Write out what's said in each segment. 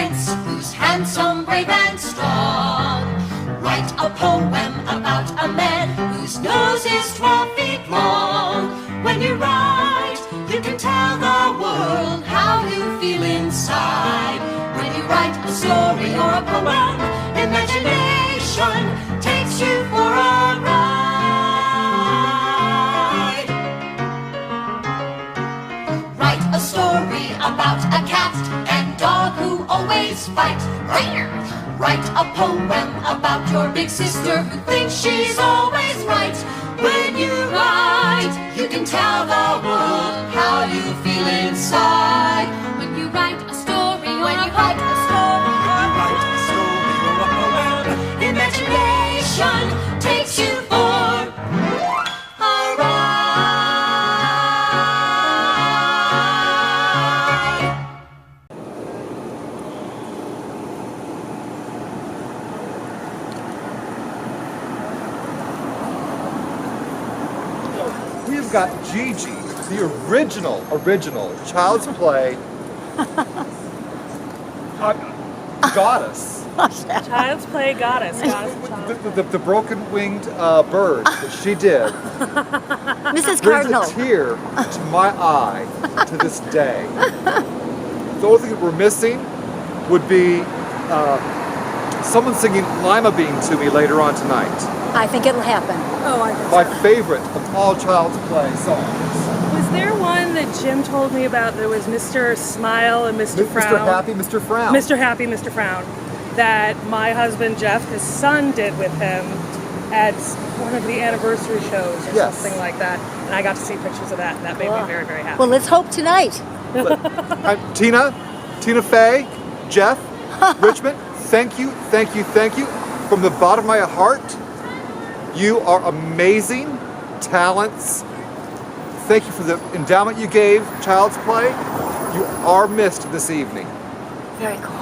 prince who's handsome, brave, and strong. Write a poem about a man whose nose is 12 feet long. When you write, you can tell the world how you feel inside. When you write a story or a poem, imagination takes you for a ride. Write a story about a cat and dog who always fight. Write a poem about your big sister who thinks she's always right. When you write, you can tell the world how you feel inside. When you write a story or a poem, imagination takes you for a ride. We've got Gigi, the original Child's Play goddess. Child's Play goddess. The broken-winged bird that she did Mrs. brings Cardinal. a tear to my eye to this day. The only thing that we're missing would be someone singing Lima Bean to me later on tonight. I think it'll happen. Oh, I think My favorite of all Child's Play songs. Was there one that Jim told me about that was Mr. Smile and Mr. Frown? Mr. Happy, Mr. Frown. Mr. Happy, Mr. Frown. That my husband Jeff, his son, did with him at one of the anniversary shows or Yes. something like that. And I got to see pictures of that, and that made me very, very happy. Well, let's hope tonight. Tina Fey, Jeff, Richmond, thank you from the bottom of my heart. You are amazing talents. Thank you for the endowment you gave Child's Play. You are missed this evening. Very cool.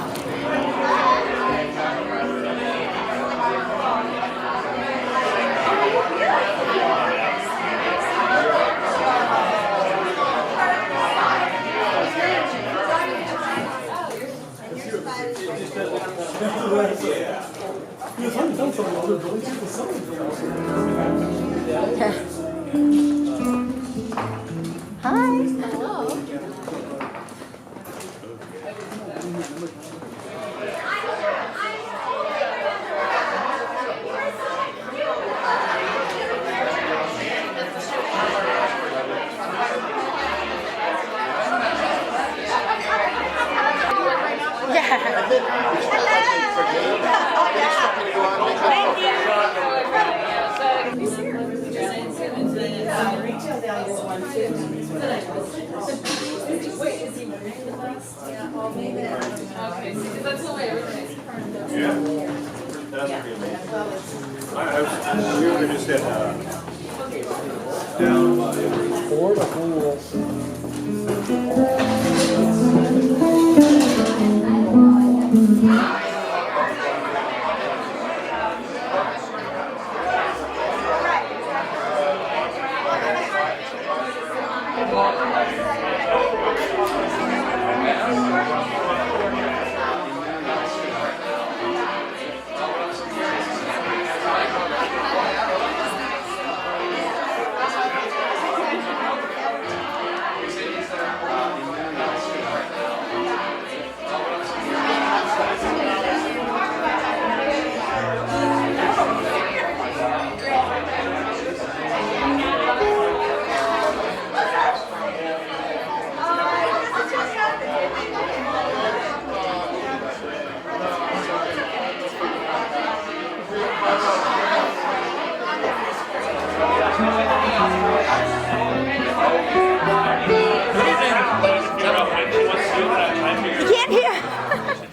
Hi. Hello. We were just at down by For the whole.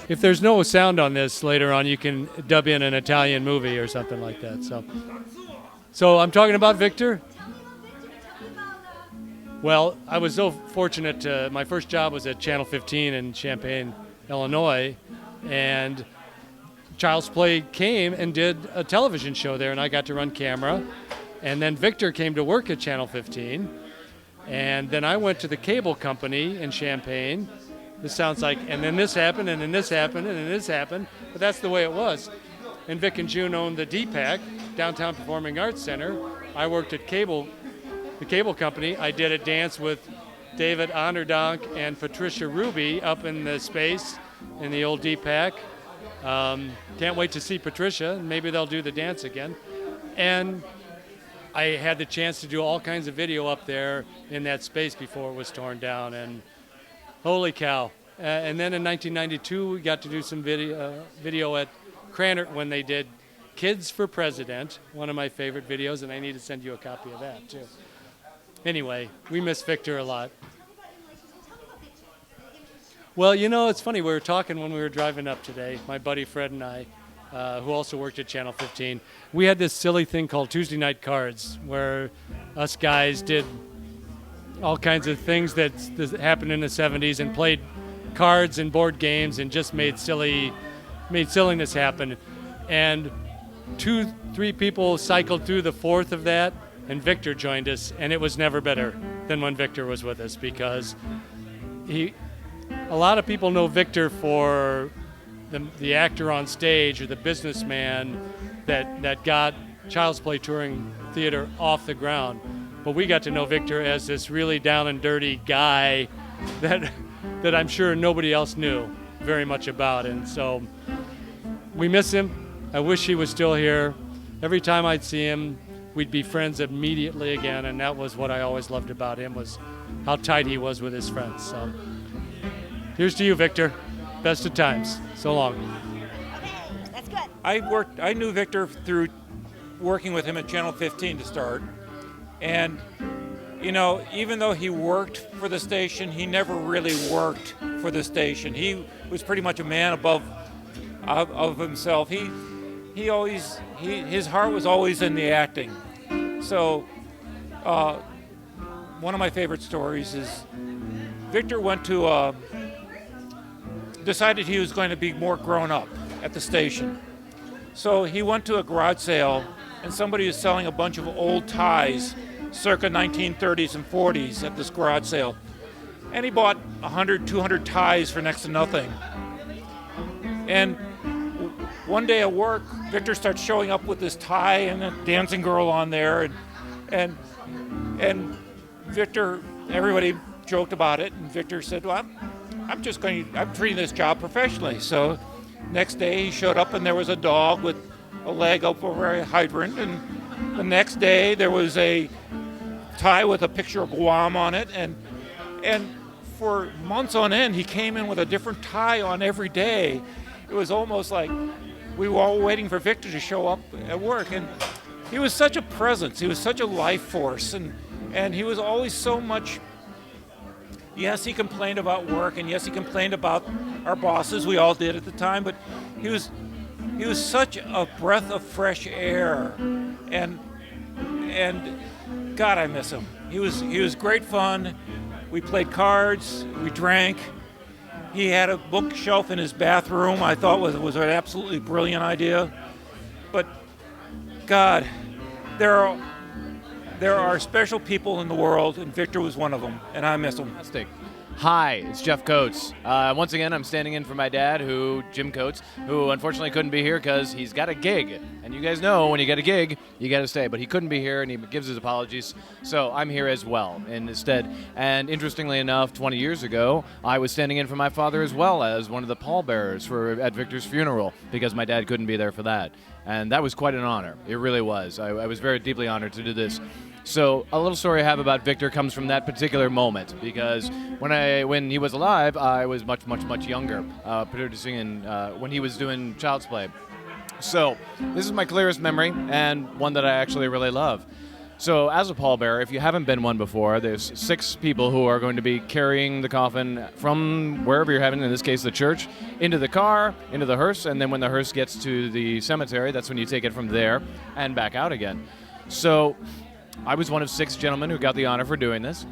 If there's no sound on this later on, you can dub in an Italian movie or something like that. So I'm talking about Victor. Well, I was so fortunate. My first job was at Channel 15 in Champaign, Illinois, and Child's Play came and did a television show there, and I got to run camera. And then Victor came to work at Channel 15, and then I went to the cable company in Champaign, this sounds like, and then this happened, and then this happened, and then this happened. But that's the way it was. And Vic and June owned the DPAC, Downtown Performing Arts Center. I worked at the cable company. I did a dance with David Onderdonk and Patricia Ruby up in the space in the old DPAC. Can't wait to see Patricia. Maybe they'll do the dance again. And I had the chance to do all kinds of video up there in that space before it was torn down. And holy cow. And then in 1992, we got to do some video at Cranert when they did Kids for President, one of my favorite videos, and I need to send you a copy of that, too. Anyway, we miss Victor a lot. Well, you know, it's funny. We were talking when we were driving up today, my buddy Fred and I, who also worked at Channel 15. We had this silly thing called Tuesday Night Cards, where us guys did all kinds of things that happened in the 70s and played cards and board games and just made silliness happen. And 2-3 people cycled through the fourth of that, and Victor joined us, and it was never better than when Victor was with us, because a lot of people know Victor for the actor on stage or the businessman that got Child's Play touring theater off the ground. But we got to know Victor as this really down and dirty guy that I'm sure nobody else knew very much about. And so we miss him. I wish he was still here. Every time I'd see him, we'd be friends immediately again, and that was what I always loved about him, was how tight he was with his friends. So here's to you, Victor. Best of times. So long. Okay, that's good. I knew Victor through working with him at Channel 15 to start. And, you know, even though he worked for the station, he never really worked for the station. He was pretty much a man above of himself. His heart was always in the acting. So one of my favorite stories is Victor went to decided he was going to be more grown up at the station. So he went to a garage sale, and somebody was selling a bunch of old ties circa 1930s and 40s at this garage sale. And he bought 100, 200 ties for next to nothing. And one day at work, Victor starts showing up with this tie and a dancing girl on there, and Victor, everybody joked about it, and Victor said, "Well, I'm treating this job professionally." So next day he showed up and there was a dog with a leg up over a hydrant, and the next day there was a tie with a picture of Guam on it, and for months on end he came in with a different tie on every day. It was almost like we were all waiting for Victor to show up at work, and he was such a presence. He was such a life force, and he was always so much. Yes, he complained about work, and yes, he complained about our bosses. We all did at the time, but he was such a breath of fresh air, and God, I miss him. He was great fun. We played cards, we drank. He had a bookshelf in his bathroom. I thought was an absolutely brilliant idea. But God, there are special people in the world, and Victor was one of them, and I miss him. Fantastic. Hi, it's Jeff Coates. Once again, I'm standing in for my dad, Jim Coates, who unfortunately couldn't be here because he's got a gig. And you guys know when you get a gig, you got to stay. But he couldn't be here, and he gives his apologies. So I'm here as well instead. And interestingly enough, 20 years ago, I was standing in for my father as well as one of the pallbearers at Victor's funeral because my dad couldn't be there for that. And that was quite an honor. It really was. I was very deeply honored to do this. So a little story I have about Victor comes from that particular moment, because when he was alive, I was much, much, much younger, producing when he was doing Child's Play. So this is my clearest memory, and one that I actually really love. So as a pallbearer, if you haven't been one before, there's 6 people who are going to be carrying the coffin from wherever you're having, in this case the church, into the car, into the hearse, and then when the hearse gets to the cemetery, that's when you take it from there and back out again. So I was one of 6 gentlemen who got the honor for doing this.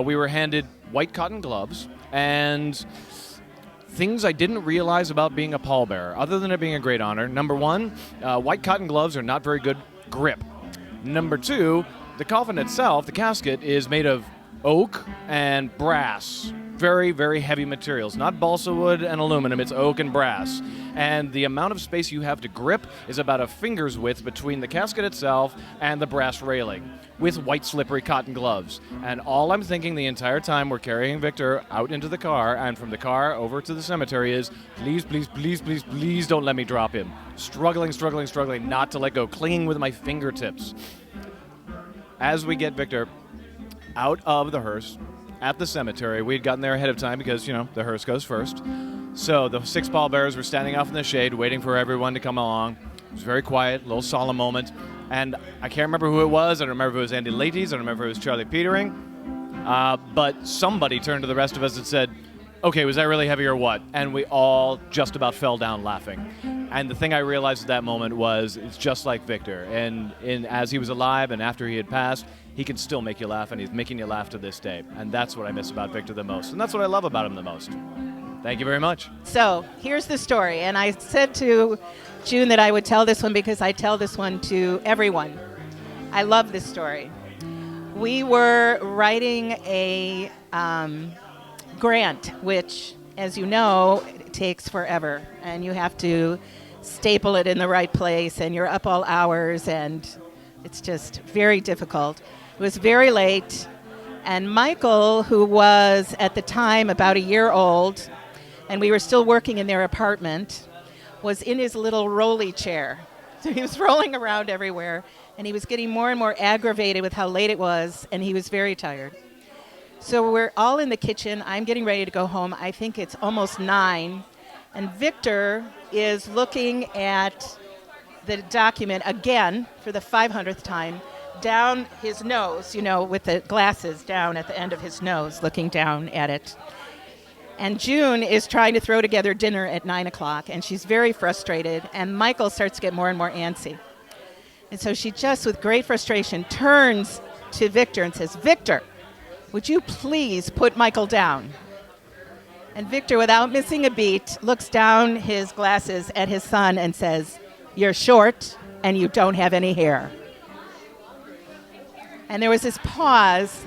We were handed white cotton gloves and things I didn't realize about being a pallbearer, other than it being a great honor. Number 1, white cotton gloves are not very good grip. Number 2, the coffin itself, the casket, is made of oak and brass. very, very heavy materials. Not balsa wood and aluminum, it's oak and brass. And the amount of space you have to grip is about a finger's width between the casket itself and the brass railing, with white slippery cotton gloves. And all I'm thinking the entire time we're carrying Victor out into the car and from the car over to the cemetery is, please, please, please, please, please don't let me drop him. Struggling not to let go, clinging with my fingertips. As we get Victor out of the hearse at the cemetery, we'd gotten there ahead of time because, the hearse goes first. So the 6 pallbearers were standing off in the shade waiting for everyone to come along. It was very quiet, a little solemn moment. And I can't remember who it was. I don't remember if it was Andy Laties. I don't remember if it was Charlie Petering. But somebody turned to the rest of us and said, okay, was that really heavy or what? And we all just about fell down laughing. And the thing I realized at that moment was it's just like Victor. And as he was alive and after he had passed, he can still make you laugh, and he's making you laugh to this day. And that's what I miss about Victor the most. And that's what I love about him the most. Thank you very much. So here's the story. And I said to June that I would tell this one because I tell this one to everyone. I love this story. We were writing a grant, which, as you know, takes forever. And you have to staple it in the right place, and you're up all hours, and it's just very difficult. It was very late, and Michael, who was at the time about a year old, and we were still working in their apartment, was in his little rolly chair. So he was rolling around everywhere, and he was getting more and more aggravated with how late it was, and he was very tired. So we're all in the kitchen. I'm getting ready to go home. I think it's almost 9, and Victor is looking at the document again for the 500th time, down his nose, with the glasses down at the end of his nose, looking down at it. And June is trying to throw together dinner at 9 o'clock, and she's very frustrated, and Michael starts to get more and more antsy. And so she just, with great frustration, turns to Victor and says, Victor, would you please put Michael down? And Victor, without missing a beat, looks down his glasses at his son and says, you're short and you don't have any hair. And there was this pause,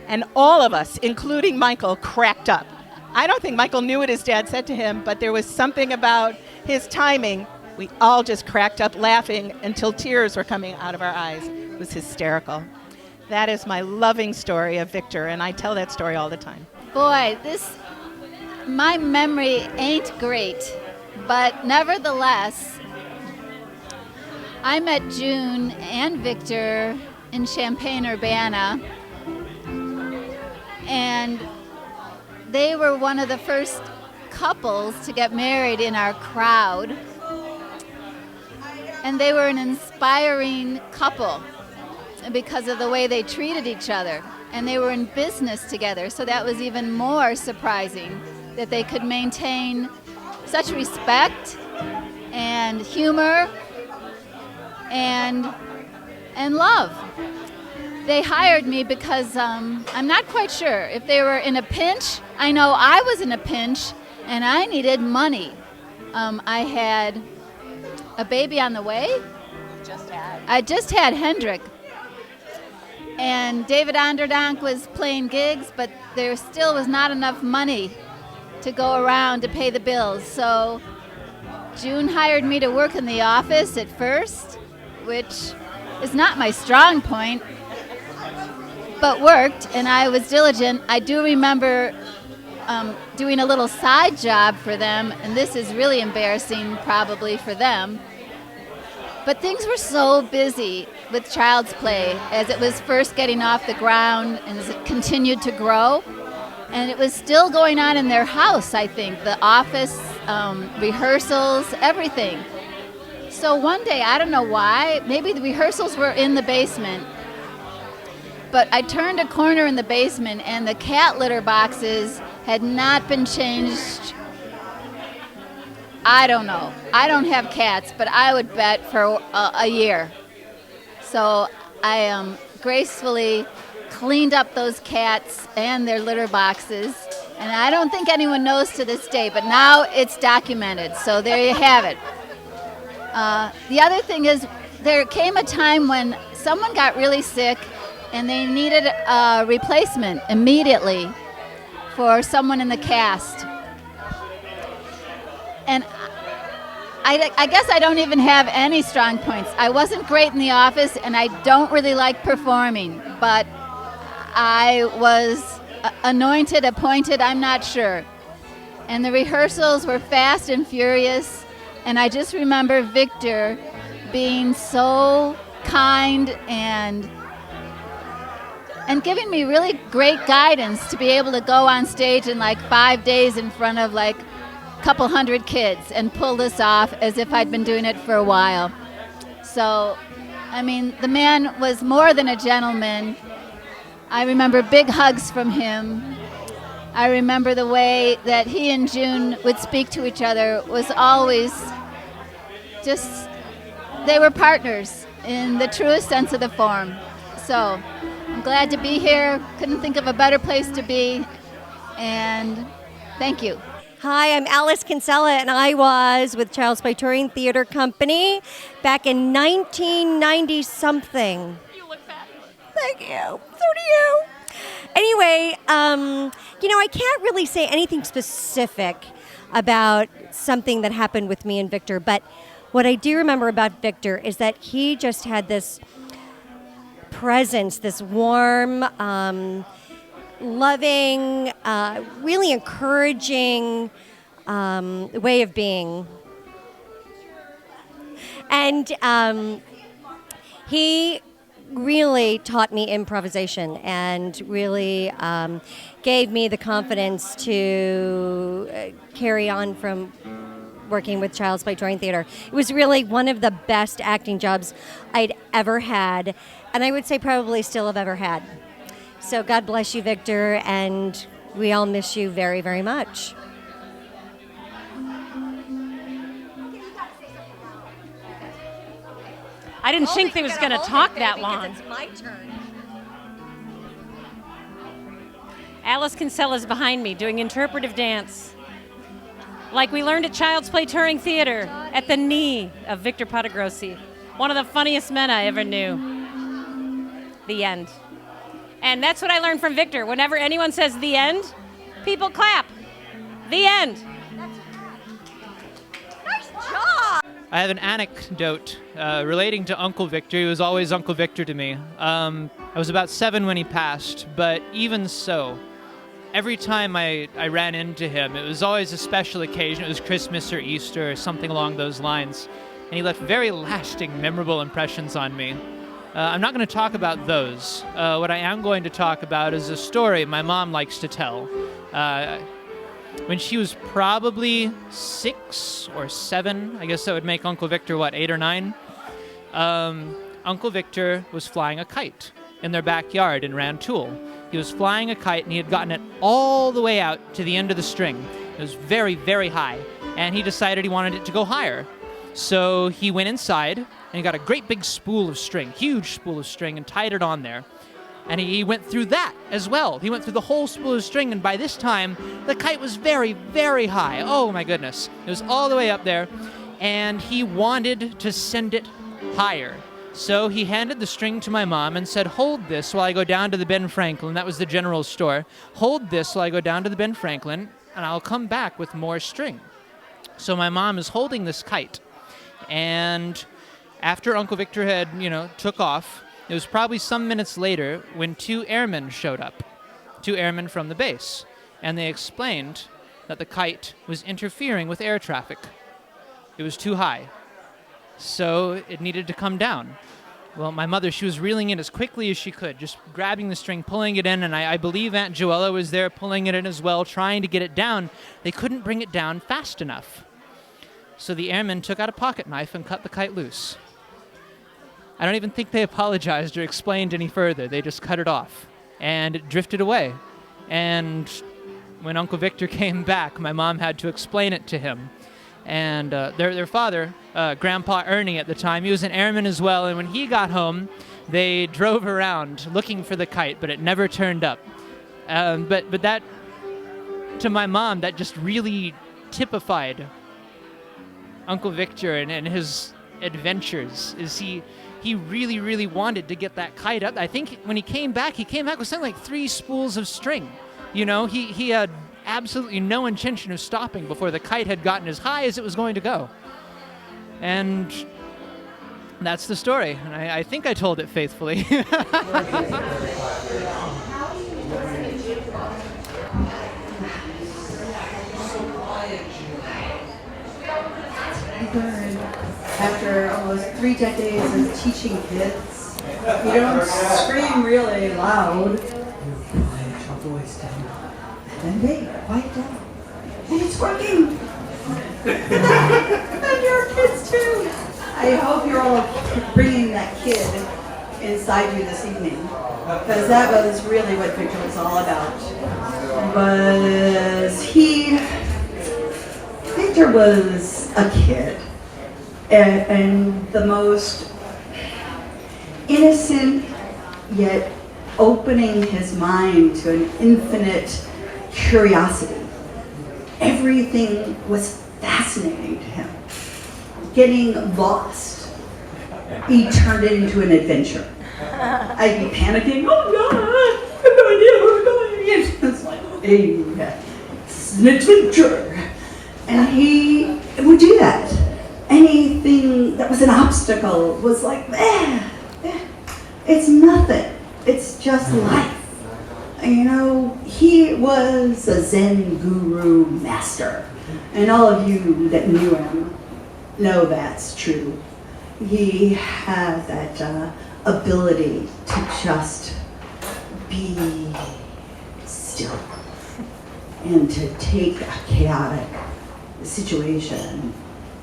and all of us, including Michael, cracked up. I don't think Michael knew what his dad said to him, but there was something about his timing. We all just cracked up laughing until tears were coming out of our eyes. It was hysterical. That is my loving story of Victor, and I tell that story all the time. Boy, my memory ain't great, but nevertheless, I met June and Victor in Champaign-Urbana, and they were one of the first couples to get married in our crowd, and they were an inspiring couple because of the way they treated each other, and they were in business together, so that was even more surprising that they could maintain such respect and humor and love. They hired me because I'm not quite sure if they were in a pinch. I know I was in a pinch and I needed money. I had a baby on the way. I just had Hendrik. And David Onderdonk was playing gigs, but there still was not enough money to go around to pay the bills. So June hired me to work in the office at first, which is not my strong point, but worked, and I was diligent. I do remember doing a little side job for them, and this is really embarrassing probably for them. But things were so busy with Child's Play as it was first getting off the ground and as it continued to grow. And it was still going on in their house, I think, the office, rehearsals, everything. So one day, I don't know why, maybe the rehearsals were in the basement, but I turned a corner in the basement and the cat litter boxes had not been changed. I don't know. I don't have cats, but I would bet for a year. So I gracefully cleaned up those cats and their litter boxes, and I don't think anyone knows to this day, but now it's documented, so there you have it. The other thing is, there came a time when someone got really sick and they needed a replacement immediately for someone in the cast. And I guess I don't even have any strong points. I wasn't great in the office, and I don't really like performing, but I was anointed, appointed, I'm not sure. And the rehearsals were fast and furious, and I just remember Victor being so kind and giving me really great guidance to be able to go on stage in like 5 days in front of like couple hundred kids and pull this off as if I'd been doing it for a while. So, I mean, the man was more than a gentleman. I remember big hugs from him. I remember the way that he and June would speak to each other was always just, they were partners in the truest sense of the form. So, I'm glad to be here. Couldn't think of a better place to be. And thank you. Hi, I'm Alice Kinsella, and I was with Child's Play Touring Theater Company back in 1990-something. You look fabulous. Thank you. So do you. Anyway, I can't really say anything specific about something that happened with me and Victor, but what I do remember about Victor is that he just had this presence, this warm, loving, really encouraging way of being. And he really taught me improvisation and really gave me the confidence to carry on from working with Child's Play Touring Theater. It was really one of the best acting jobs I'd ever had, and I would say probably still have ever had. So God bless you, Victor, and we all miss you very, very much. I didn't think they was going to talk that long. It's my turn. Alice Kinsella's behind me doing interpretive dance. Like we learned at Child's Play Touring Theater at the knee of Victor Podagrosi, one of the funniest men I ever knew. The end. And that's what I learned from Victor. Whenever anyone says the end, people clap. The end. Nice job! I have an anecdote relating to Uncle Victor. He was always Uncle Victor to me. I was about 7 when he passed, but even so, every time I ran into him, it was always a special occasion. It was Christmas or Easter or something along those lines. And he left very lasting, memorable impressions on me. I'm not going to talk about those. What I am going to talk about is a story my mom likes to tell. When she was probably 6 or 7, I guess that would make Uncle Victor, 8 or 9? Uncle Victor was flying a kite in their backyard in Rantoul. He was flying a kite, and he had gotten it all the way out to the end of the string. It was very, very high, and he decided he wanted it to go higher. So he went inside, and he got a great big spool of string, huge spool of string, and tied it on there. And he went through that as well. He went through the whole spool of string, and by this time, the kite was very, very high. Oh, my goodness. It was all the way up there, and he wanted to send it higher. So he handed the string to my mom and said, "Hold this while I go down to the Ben Franklin." That was the general store. "Hold this while I go down to the Ben Franklin, and I'll come back with more string." So my mom is holding this kite, and after Uncle Victor had, took off, it was probably some minutes later when 2 airmen showed up, 2 airmen from the base, and they explained that the kite was interfering with air traffic. It was too high, so it needed to come down. Well, my mother, she was reeling it as quickly as she could, just grabbing the string, pulling it in, and I believe Aunt Joella was there pulling it in as well, trying to get it down. They couldn't bring it down fast enough. So the airmen took out a pocket knife and cut the kite loose. I don't even think they apologized or explained any further. They just cut it off, and it drifted away. And when Uncle Victor came back, my mom had to explain it to him. And their father, Grandpa Ernie at the time, he was an airman as well, and when he got home, they drove around looking for the kite, but it never turned up. But that, to my mom, that just really typified Uncle Victor and his adventures. He really, really wanted to get that kite up. I think when he came back with something like 3 spools of string You know, he had absolutely no intention of stopping before the kite had gotten as high as it was going to go. And that's the story. And I think I told it faithfully. After almost 3 decades of teaching kids, you don't scream really loud. You quiet your voice down. And then they quiet down. And it's working. And your kids too. I hope you're all bringing that kid inside you this evening, because that was really what Victor was all about. Victor was a kid, and the most innocent, yet opening his mind to an infinite curiosity. Everything was fascinating to him. Getting lost, he turned it into an adventure. I'd be panicking, oh God, I have no idea where we're going. It's like, hey, it's an adventure. And he would do that. Anything that was an obstacle was like, it's nothing. It's just life. You know, he was a Zen guru master. And all of you that knew him know that's true. He had that ability to just be still and to take a chaotic situation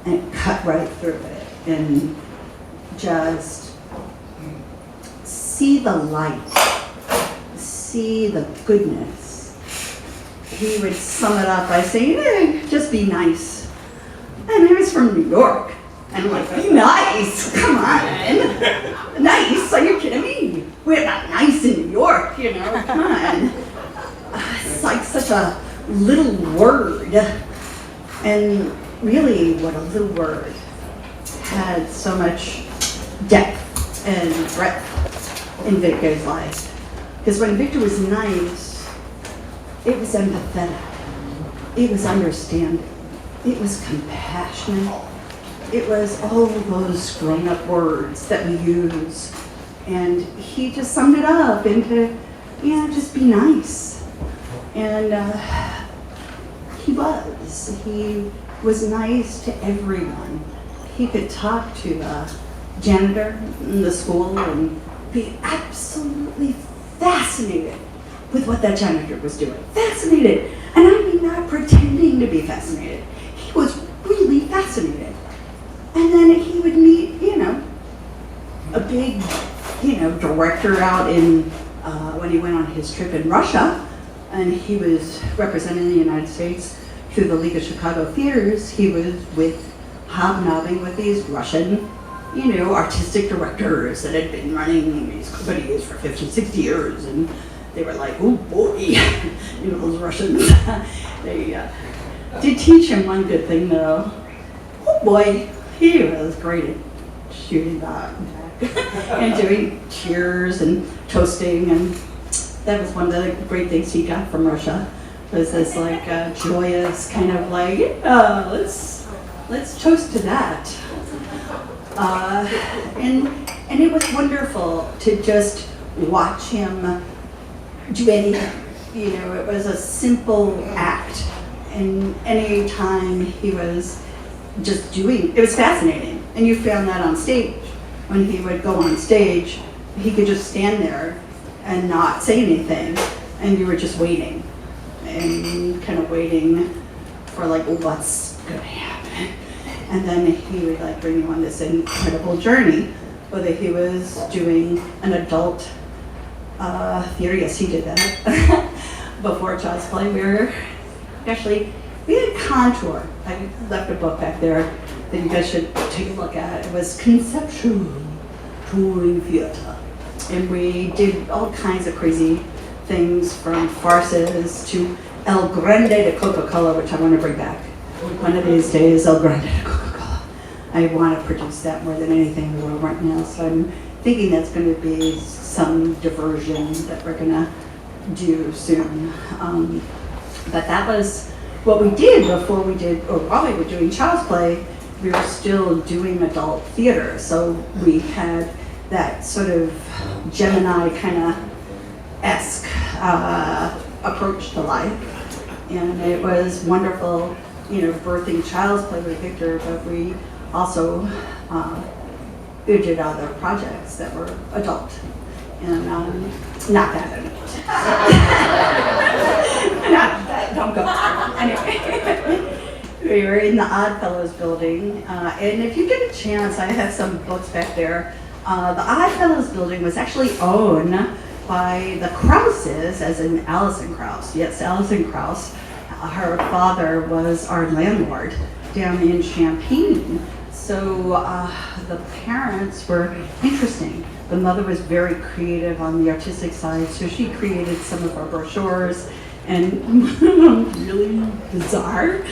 and cut right through it and just see the light, see the goodness. He would sum it up by saying, just be nice. And I was from New York. And I'm like, be nice, come on. Nice, are you kidding me? We're not nice in New York, you know, come on. It's like such a little word. And really what a little word had so much depth and breadth in Victor's life. Because when Victor was nice, it was empathetic, it was understanding, it was compassionate, it was all those grown-up words that we use. And he just summed it up into, just be nice. And he was nice to everyone. He could talk to a janitor in the school and be absolutely fascinated with what that janitor was doing. Fascinated. And I mean not pretending to be fascinated. He was really fascinated. And then he would meet, a big, director out in, when he went on his trip in Russia, and he was representing the United States through the League of Chicago Theaters. He was hobnobbing with these Russian, artistic directors that had been running these companies for 50, 60 years, and they were like, oh boy, those Russians. They did teach him one good thing though. Oh boy, he was great at shooting back and doing cheers and toasting, and that was one of the great things he got from Russia. Was this joyous kind of let's toast to that. And it was wonderful to just watch him do anything. It was a simple act, and any time he was just doing, it was fascinating. And you found that on stage. When he would go on stage, he could just stand there and not say anything, and you were just waiting and kind of waiting for what's gonna happen. And then he would bring you on this incredible journey, whether he was doing an adult theater. Yes, he did that. Before Child's Play, we had Contour. I left a book back there that you guys should take a look at. It was Conceptual Touring Theater. And we did all kinds of crazy things, from farces to El Grande de Coca-Cola, which I want to bring back. One of these days, El Grande de Coca-Cola. I want to produce that more than anything in the world right now. So I'm thinking that's going to be some diversion that we're going to due soon. But that was what we did before we did, or while we were doing Child's Play, we were still doing adult theater. So we had that sort of Gemini kind of esque approach to life. And it was wonderful, birthing Child's Play with Victor, but we also did other projects that were adult. And not that adult. Don't go. Anyway, we were in the Oddfellows building, and if you get a chance, I have some books back there. The Oddfellows building was actually owned by the Krauses, as in Alison Krauss. Yes, Alison Krauss. Her father was our landlord down in Champaign. So the parents were interesting. The mother was very creative on the artistic side, so she created some of our brochures, and really bizarre.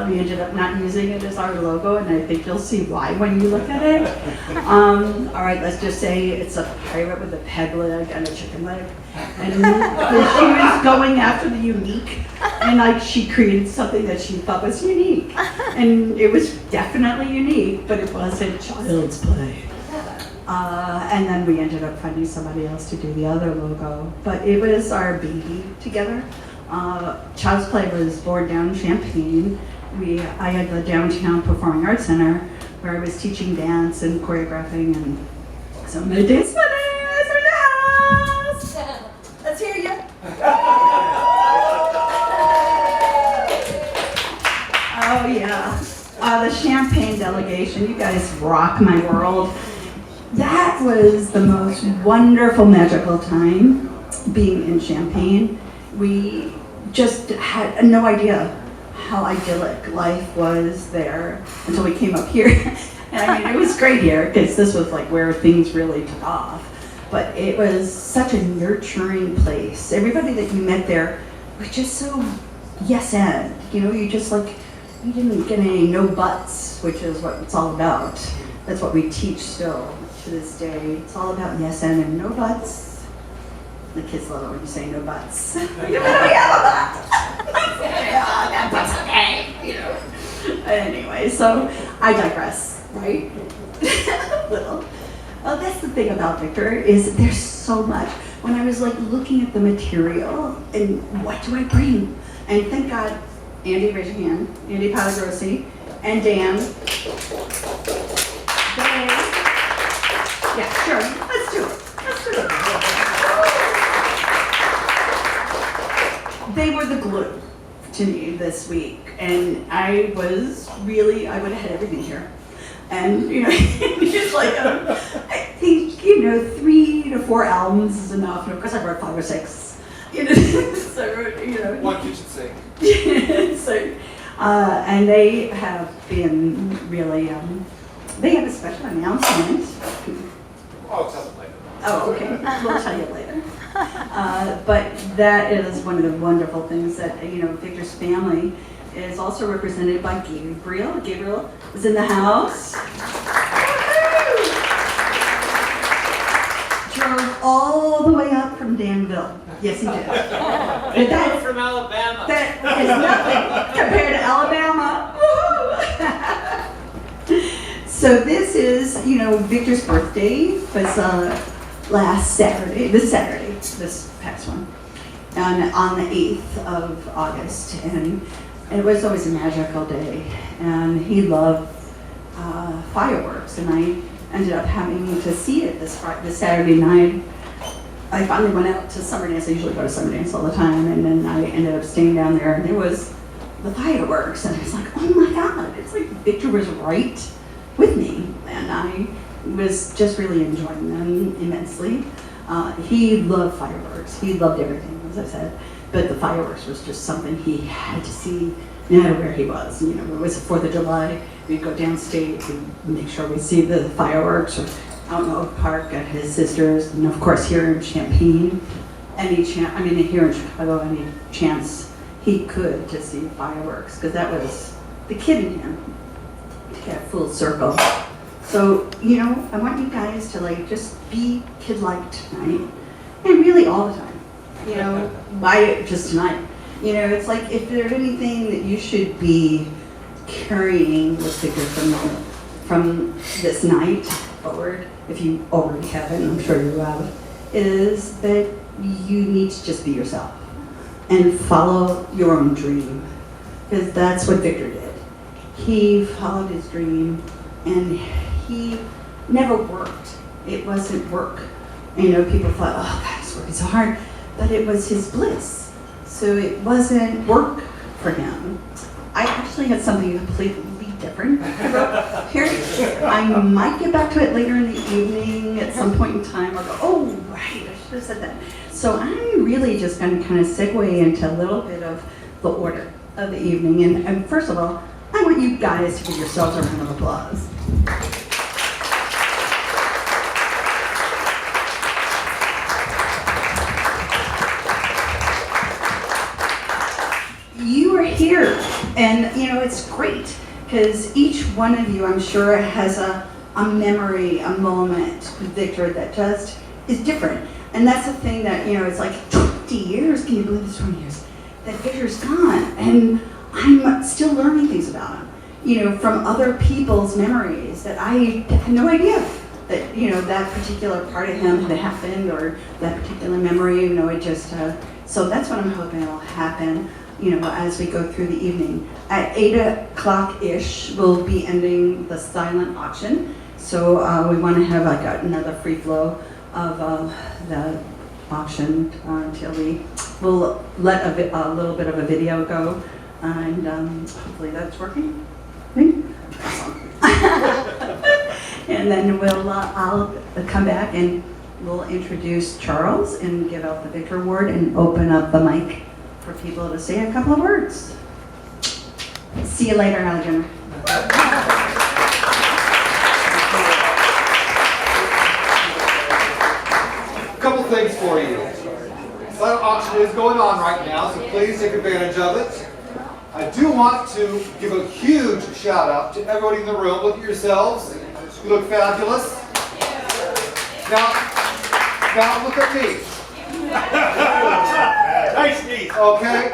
We ended up not using it as our logo, and I think you'll see why when you look at it. All right, let's just say it's a pirate with a peg leg and a chicken leg. And she was going after the unique, and she created something that she thought was unique. And it was definitely unique, but it wasn't Child's Play. And then we ended up finding somebody else to do the other logo. But it was our baby together. Child's Play was born down in Champaign. I had the Downtown Performing Arts Center where I was teaching dance and choreographing, and some of my dance buddies are in the house. Let's hear you. Oh yeah, the Champaign delegation, you guys rock my world. That was the most wonderful, magical time being in Champaign. We just had no idea how idyllic life was there until we came up here. And I mean, it was great here because this was where things really took off. But it was such a nurturing place. Everybody that you met there was just so yes and. You just you didn't get any no buts, which is what it's all about. That's what we teach still to this day. It's all about yes and no buts. The kids love it when you say no buts. You better yell about that but's okay, Anyway, so I digress, right? Little. Well, that's the thing about Victor is there's so much. When I was looking at the material and what do I bring? And thank God, Andy, raise your hand. Andy Podagrosi and Dan. Yeah, sure. Let's do it. They were the glue to me this week, and I would have had everything here. And, just I think, 3 to 4 albums is enough. And of course I wrote 5 or 6. So, One kitchen sink. So, and they have been really, they have a special announcement. I'll tell them later. Oh, okay. We'll tell you later. But that is one of the wonderful things that, Victor's family is also represented by Gabriel. Gabriel is in the house. Drove all the way up from Danville. Yes, he did. They drove from Alabama. That is nothing compared to Alabama. So this is, Victor's birthday was this past one, and on the 8th of August, and it was always a magical day, and he loved fireworks, and I ended up having to see it this Saturday night. I finally went out to summer dance. I usually go to summer dance all the time, and then I ended up staying down there, and there was the fireworks, and I was like, oh my God, it's Victor was right with me, and I was just really enjoying them immensely. He loved fireworks. He loved everything, as I said, but the fireworks was just something he had to see no matter where he was. It was the 4th of July, we'd go downstate, we'd make sure we see the fireworks, or out in Oak Park at his sister's, and of course here in Champaign, here in Chicago, any chance he could to see fireworks, because that was the kid in him, to get full circle. So, I want you guys to just be kid-like tonight, and really all the time. You know, why just tonight? You know, it's like if there's anything that you should be carrying with Victor from this night forward, if you already haven't, I'm sure you have, is that you need to just be yourself and follow your own dream, because that's what Victor did. He followed his dream, and he never worked. It wasn't work. You know, people thought, oh, God, he's working so hard, but it was his bliss. So it wasn't work for him. I actually had something completely different here. I might get back to it later in the evening at some point in time. I'll go, oh, right, I should have said that. So I'm really just going to kind of segue into a little bit of the order of the evening. And first of all, I want you guys to give yourselves a round of applause. You are here, and you know, it's great, because each one of you, I'm sure, has a memory, a moment with Victor that just is different. And that's the thing that, you know, it's like 20 years, can you believe it's 20 years, that Victor's gone, and I'm still learning things about him, you know, from other people's memories that I had no idea that, you know, that particular part of him had happened, or that particular memory, you know, it just, so that's what I'm hoping will happen, you know, as we go through the evening. At 8 o'clock-ish, we'll be ending the silent auction. So we want to have like another free flow of the auction until we'll let a little bit of a video go, and hopefully that's working. And then I'll come back and we'll introduce Charles and give out the Victor Award and open up the mic for people to say a couple of words. See you later, Alexander. A couple things for you. Silent auction is going on right now, so please take advantage of it. I do want to give a huge shout out to everybody in the room. Look at yourselves. You look fabulous. Now look at me. Nice knees. Okay.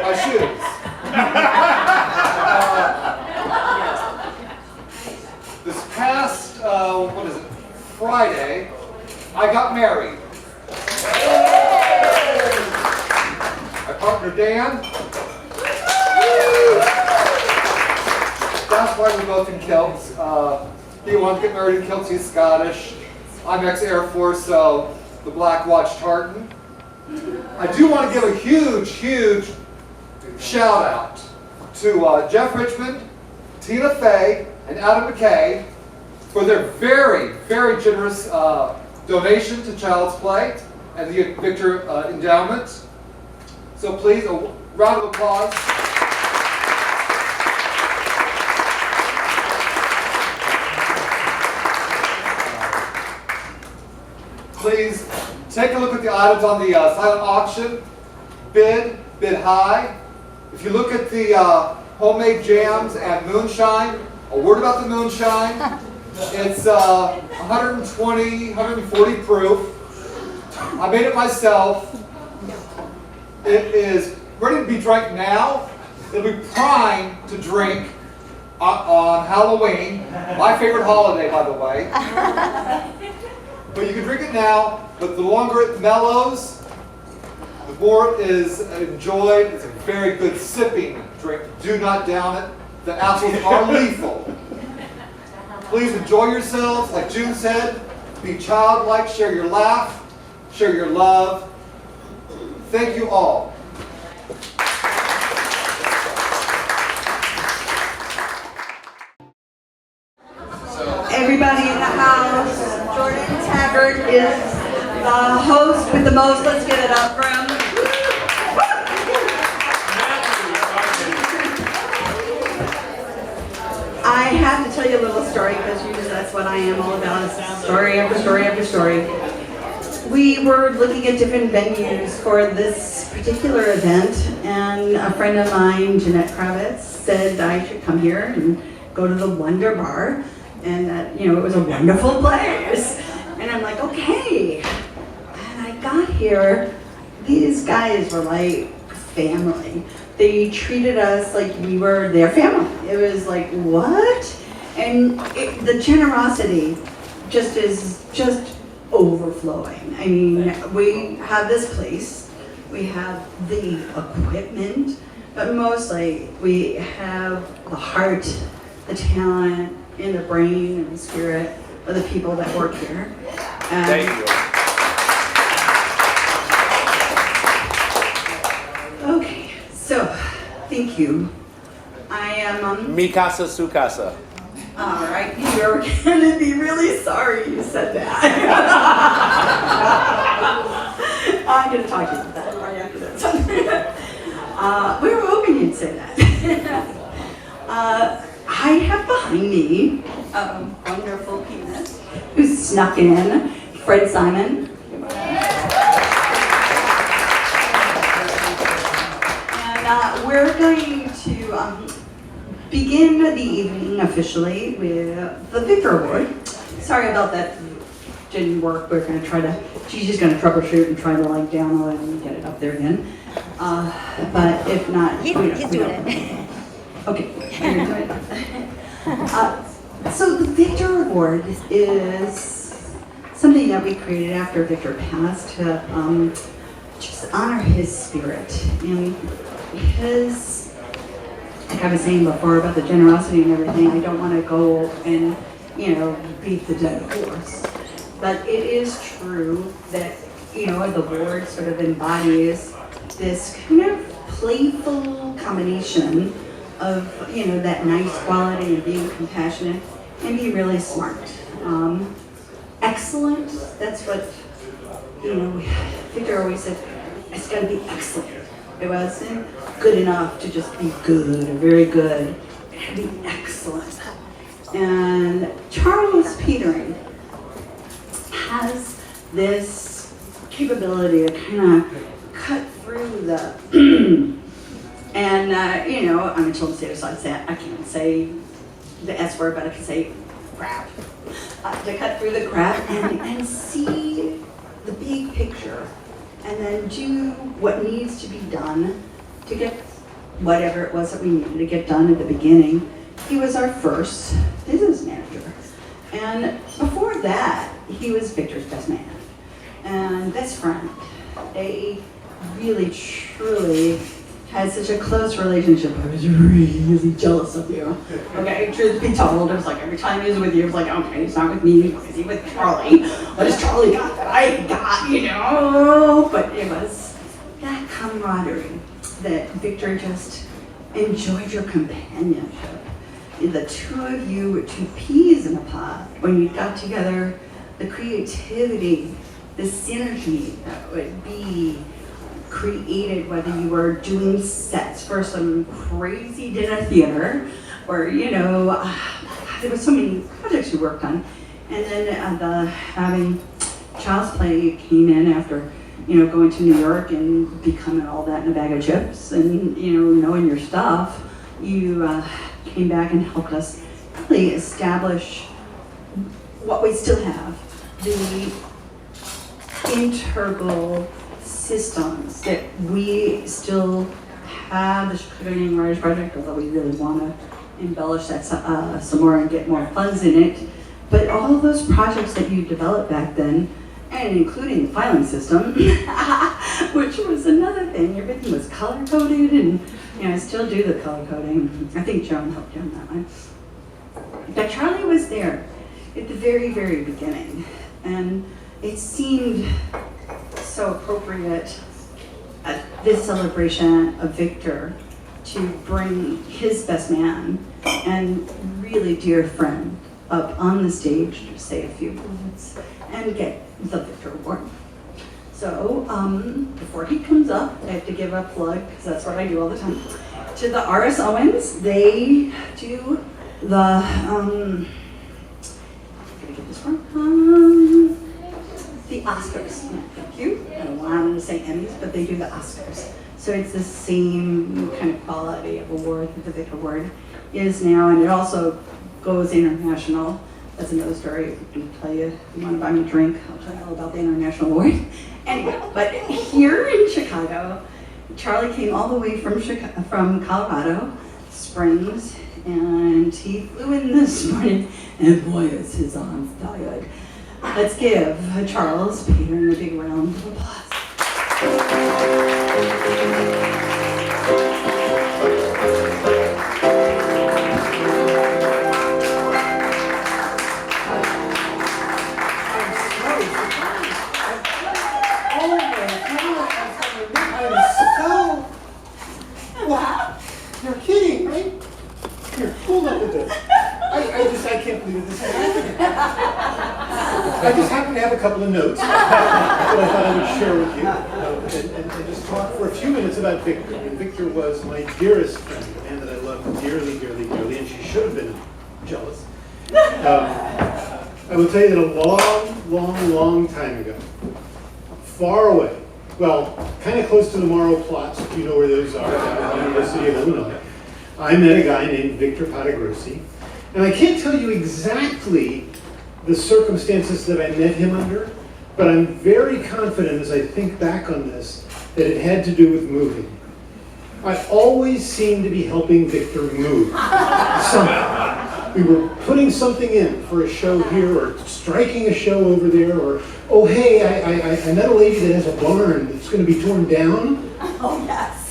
My shoes. This past, Friday, I got married. My partner Dan. That's why we're both in kilts. He wanted to get married in kilts. He's Scottish. I'm ex-Air Force, so the Black Watch tartan. I do want to give a huge shout out to Jeff Richmond, Tina Fey, and Adam McKay for their very generous donation to Child's Play and the Victor Endowment. So please, a round of applause. Please take a look at the items on the silent auction. Bid high. If you look at the homemade jams and moonshine, a word about the moonshine. It's 120, 140 proof. I made it myself. It is ready to be drank now. It'll be primed to drink on Halloween, my favorite holiday, by the way. But you can drink it now, but the longer it mellows, the more it is enjoyed. It's a very good sipping drink. Do not down it. The apples are lethal. Please enjoy yourselves. Like June said, be childlike, share your laugh, share your love. Thank you all. Everybody in the house, Jordan Taggart is the host with the most. Let's give it up for him. I have to tell you a little story because usually that's what I am all about, is story after story after story. We were looking at different venues for this particular event, and a friend of mine, Jeanette Kravitz, said I should come here and go to the Wonder Bar, and that, you know, it was a wonderful place. And I'm here, these guys were like family. They treated us like we were their family. It was like, what? And the generosity just is just overflowing. I mean, we have this place, we have the equipment, but mostly we have the heart, the talent, and the brain and the spirit of the people that work here. Thank you. Okay, so thank you. I am Mi casa, su casa. all right, you're gonna be really sorry you said that. I'm gonna talk to you about that right after this. We were hoping you'd say that. I have behind me a wonderful pianist who snuck in, Fred Simon. And we're going to begin the evening officially with the Victor Award. Sorry about that, didn't work. We're going to try to, she's just going to troubleshoot and try to like download it and get it up there again. But if not, He's doing it. Okay. You're doing it. So the Victor Award is something that we created after Victor passed to just honor his spirit and his, like I was saying before about the generosity and everything. I don't want to go and, beat the dead horse. But it is true that, the award sort of embodies this kind of playful combination of, that nice quality of being compassionate and be really smart. Excellent, that's what, Victor always said, it's got to be excellent. It wasn't good enough to just be good or very good. It had to be excellent. And Charles Petering has this capability to kind of cut through the and I'm a children's theater, so I can't say the S word, but I can say crap. To cut through the crap and see the big picture, and then do what needs to be done to get whatever it was that we needed to get done at the beginning. He was our first business manager, and before that, he was Victor's best man and best friend. They really, truly had such a close relationship. I was really jealous of you. Okay, truth be told, it was like every time he was with you, it was like, okay, he's not with me, is he with Charlie? What has Charlie got that I got, But it was that camaraderie that Victor just enjoyed your companionship. The two of you were two peas in a pod when you got together, the creativity, the synergy that would be created, whether you were doing sets for some crazy dinner theater or, there were so many projects you worked on. And then having Child's Play came in after, going to New York and becoming all that in a bag of chips and, knowing your stuff, you came back and helped us really establish what we still have, the integral systems that we still have, the Chicago Young Writers Project, although we really want to embellish that some more and get more funds in it. But all those projects that you developed back then, and including the filing system, which was another thing, everything was color coded, and I still do the color coding. I think Joan helped you on that one. But Charlie was there at the very, very beginning, and it seemed so appropriate at this celebration of Victor to bring his best man and really dear friend up on the stage to say a few words and get the Victor Award. So before he comes up, I have to give a plug, because that's what I do all the time, to the R.S. Owens. They do the, I'm gonna get this one, the Oscars. Thank you. I don't want them to say Emmys, but they do the Oscars. So it's the same kind of quality of award that the Victor Award is now, and it also goes international. That's another story. I can tell you. If you want to buy me a drink, I'll tell you all about the International Award. Anyway, but here in Chicago, Charlie came all the way from Colorado Springs, and he flew in this morning, and boy, is his arms tired. Let's give Charles Peter a big round of applause. You're kidding, right? Here, hold up with this. I can't believe this is happening. I just happen to have a couple of notes that I thought I would share with you and just talk for a few minutes about Victor. And Victor was my dearest friend, a man that I loved dearly, dearly, dearly, and she should have been jealous. I will tell you that a long, long, long time ago, far away, well, kind of close to the Morrow Plots, if you know where those are, at the University of Illinois, I met a guy named Victor Podagrosi. And I can't tell you exactly the circumstances that I met him under, but I'm very confident as I think back on this that it had to do with moving. I always seemed to be helping Victor move somehow. We were putting something in for a show here, or striking a show over there, or, oh hey, I met a lady that has a barn that's going to be torn down. Oh, yes.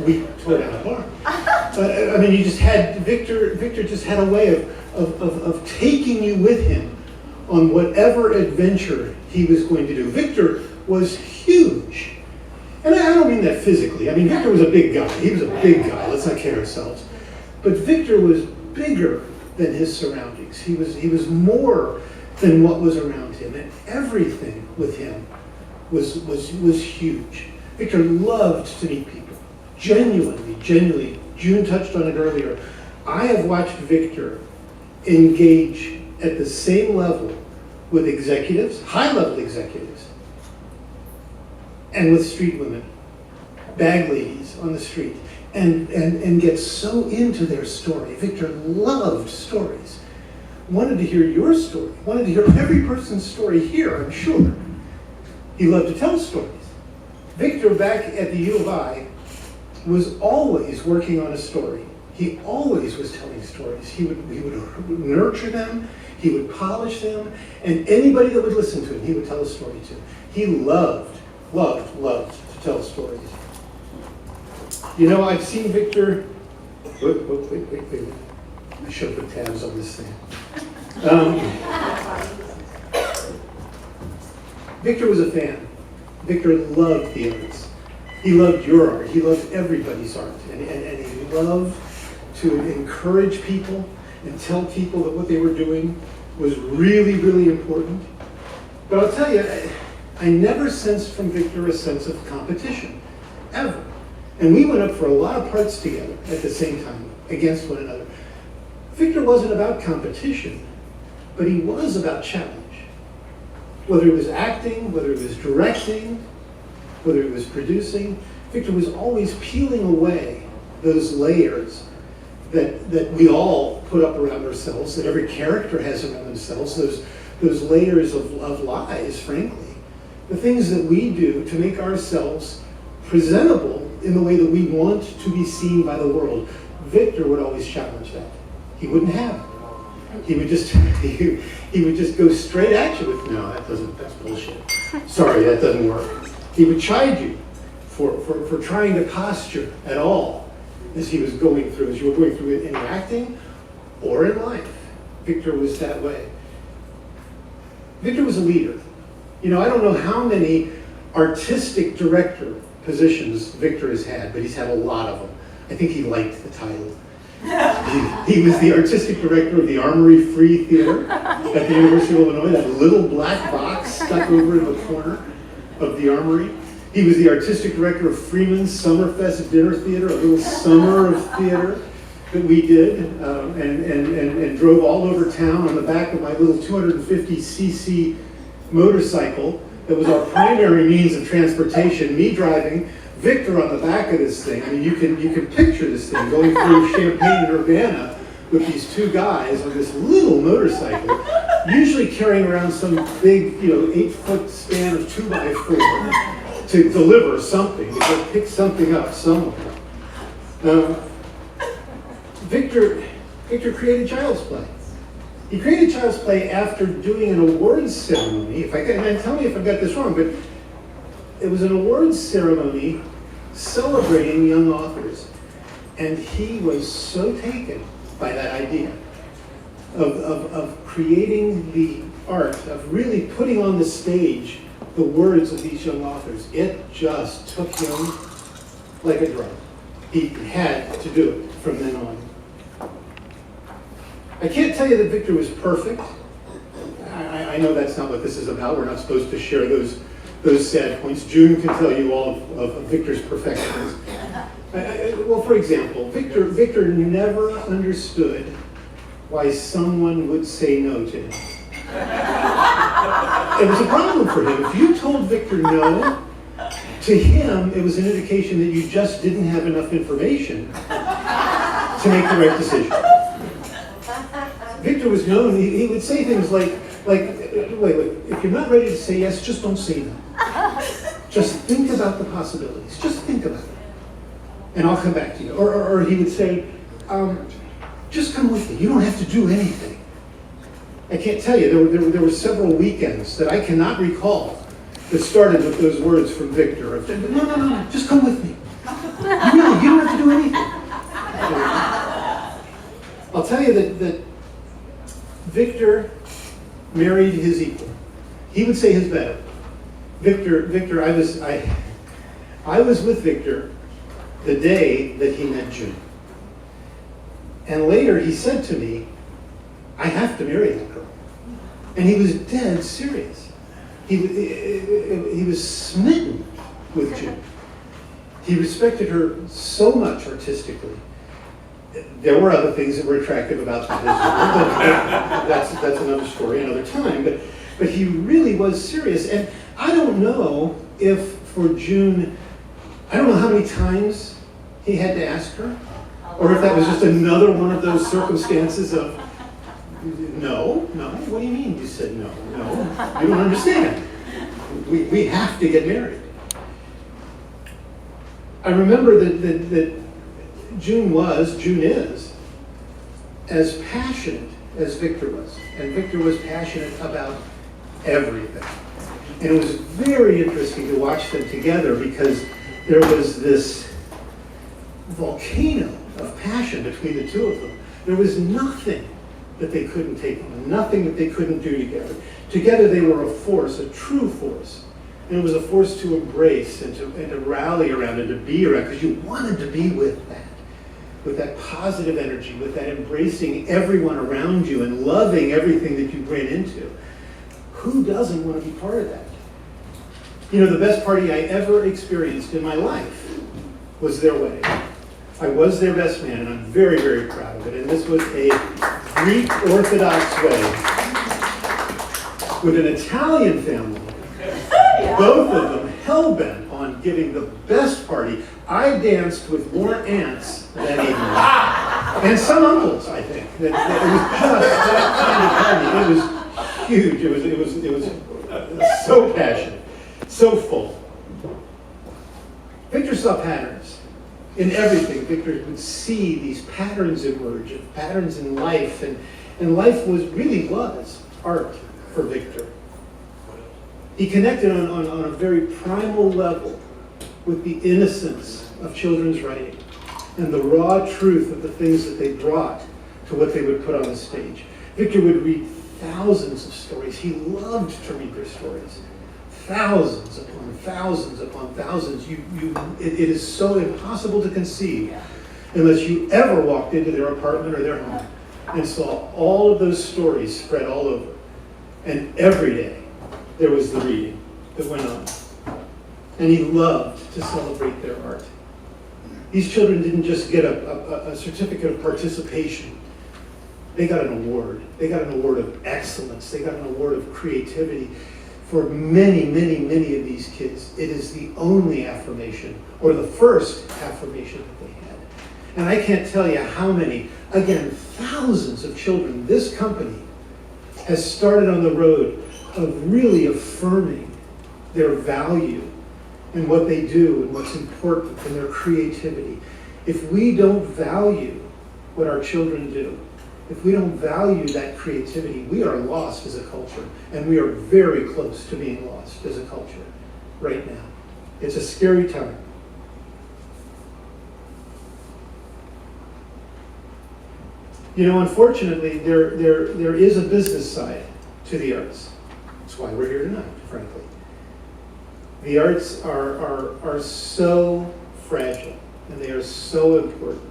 We tore down a barn. But I mean, you just had, Victor just had a way of taking you with him on whatever adventure he was going to do. Victor was huge. And I don't mean that physically. I mean, Victor was a big guy. He was a big guy. Let's not kid ourselves. But Victor was bigger than his surroundings. He was more than what was around him. And everything with him was huge. Victor loved to meet people. Genuinely. June touched on it earlier. I have watched Victor engage at the same level with executives, high-level executives, and with street women, bag ladies on the street, and get so into their story. Victor loved stories. Wanted to hear your story. Wanted to hear every person's story here, I'm sure. He loved to tell stories. Victor, back at the U of I, was always working on a story. He always was telling stories. He would nurture them, he would polish them, and anybody that would listen to him, he would tell a story to. He loved to tell stories. You know, I've seen Victor, wait. I should put tabs on this thing. Victor was a fan. Victor loved the arts. He loved your art. He loved everybody's art. And he loved to encourage people and tell people that what they were doing was really, really important. But I'll tell you, I never sensed from Victor a sense of competition, ever. And we went up for a lot of parts together at the same time, against one another. Victor wasn't about competition, but he was about challenge. Whether it was acting, whether it was directing, whether it was producing, Victor was always peeling away those layers that we all put up around ourselves, that every character has around themselves, those layers of lies, frankly. The things that we do to make ourselves presentable in the way that we want to be seen by the world. Victor would always challenge that. He wouldn't have it. He would just go straight at you with, no, that's bullshit. Sorry, that doesn't work. He would chide you for trying to posture at all as he was going through, as you were going through it in acting or in life. Victor was that way. Victor was a leader. You know, I don't know how many artistic director positions Victor has had, but he's had a lot of them. I think he liked the title. He was the artistic director of the Armory Free Theater at the University of Illinois, that little black box stuck over in the corner of the Armory. He was the artistic director of Freeman's Summerfest Dinner Theater, a little summer of theater that we did, and drove all over town on the back of my little 250cc motorcycle that was our primary means of transportation, me driving, Victor on the back of this thing. I mean, you can picture this thing going through Champaign and Urbana with these two guys on this little motorcycle, usually carrying around some big, 8-foot span of 2x4 to deliver something, to go pick something up somewhere. Victor created Child's Play. He created Child's Play after doing an awards ceremony. And tell me if I've got this wrong, but it was an awards ceremony celebrating young authors. And he was so taken by that idea of creating the art, of really putting on the stage the words of these young authors. It just took him like a drug. He had to do it from then on. I can't tell you that Victor was perfect. I know that's not what this is about. We're not supposed to share those sad points. June can tell you all of Victor's perfections. Well, for example, Victor never understood why someone would say no to him. It was a problem for him. If you told Victor no, to him, it was an indication that you just didn't have enough information to make the right decision. Victor was known, he would say things like, wait, if you're not ready to say yes, just don't say no. Just think about the possibilities. Just think about it. And I'll come back to you. Or he would say, just come with me. You don't have to do anything. I can't tell you, there were several weekends that I cannot recall that started with those words from Victor. No, just come with me. Really, you don't have to do anything. I'll tell you that Victor married his equal. He would say his better. Victor, I was with Victor the day that he met June. And later he said to me, I have to marry that girl. And he was dead serious. He was smitten with June. He respected her so much artistically. There were other things that were attractive about them as well. That's another story, another time. But he really was serious. And I don't know if for June, I don't know how many times he had to ask her, or if that was just another one of those circumstances of, no, what do you mean you said no? No, you don't understand. We have to get married. I remember that June is as passionate as Victor was. And Victor was passionate about everything. And it was very interesting to watch them together because there was this volcano of passion between the two of them. There was nothing that they couldn't take on, nothing that they couldn't do together. Together they were a force, a true force. And it was a force to embrace and to rally around and to be around, because you wanted to be with that positive energy, with that embracing everyone around you and loving everything that you ran into. Who doesn't want to be part of that? The best party I ever experienced in my life was their wedding. I was their best man, and I'm very, very proud of it. And this was a Greek Orthodox wedding with an Italian family. Both of them hell-bent on giving the best party. I danced with more aunts that evening. And some uncles, I think. It was just that kind of party. It was huge. It was so passionate, so full. Victor saw patterns in everything. Victor would see these patterns emerge, patterns in life, and life really was art for Victor. He connected on a very primal level with the innocence of children's writing and the raw truth of the things that they brought to what they would put on the stage. Victor would read thousands of stories. He loved to read their stories. Thousands upon thousands upon thousands. It is so impossible to conceive unless you ever walked into their apartment or their home and saw all of those stories spread all over. And every day there was the reading that went on. And he loved to celebrate their art. These children didn't just get a certificate of participation. They got an award. They got an award of excellence. They got an award of creativity. For many, many, many of these kids, it is the only affirmation, or the first affirmation that they had. And I can't tell you how many, again, thousands of children this company has started on the road of really affirming their value and what they do and what's important and their creativity. If we don't value what our children do, if we don't value that creativity, we are lost as a culture, and we are very close to being lost as a culture right now. It's a scary time. You know, unfortunately, there is a business side to the arts. That's why we're here tonight, frankly. The arts are so fragile, and they are so important.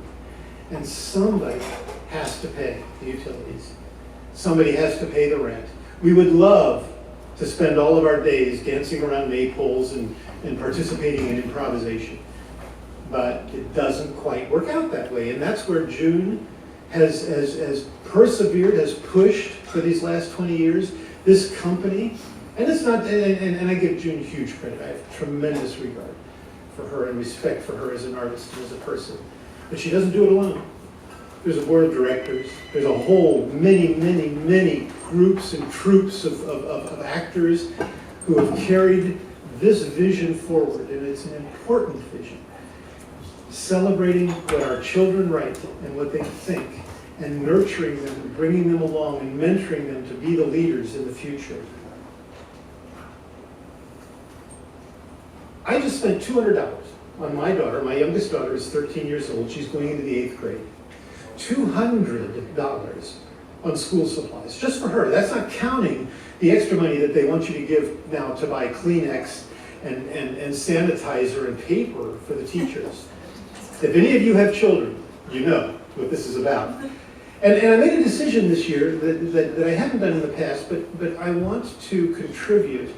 And somebody has to pay the utilities. Somebody has to pay the rent. We would love to spend all of our days dancing around maypoles and participating in improvisation. But it doesn't quite work out that way. And that's where June has persevered, has pushed for these last 20 years. This company, and it's not, and I give June huge credit. I have tremendous regard for her and respect for her as an artist and as a person. But she doesn't do it alone. There's a board of directors. There's a whole many groups and troops of actors who have carried this vision forward, and it's an important vision. Celebrating what our children write and what they think, and nurturing them and bringing them along and mentoring them to be the leaders in the future. I just spent $200 on my daughter. My youngest daughter is 13 years old. She's going into the 8th grade. $200 on school supplies, just for her. That's not counting the extra money that they want you to give now to buy Kleenex and sanitizer and paper for the teachers. If any of you have children, you know what this is about. And I made a decision this year that I haven't done in the past, but I want to contribute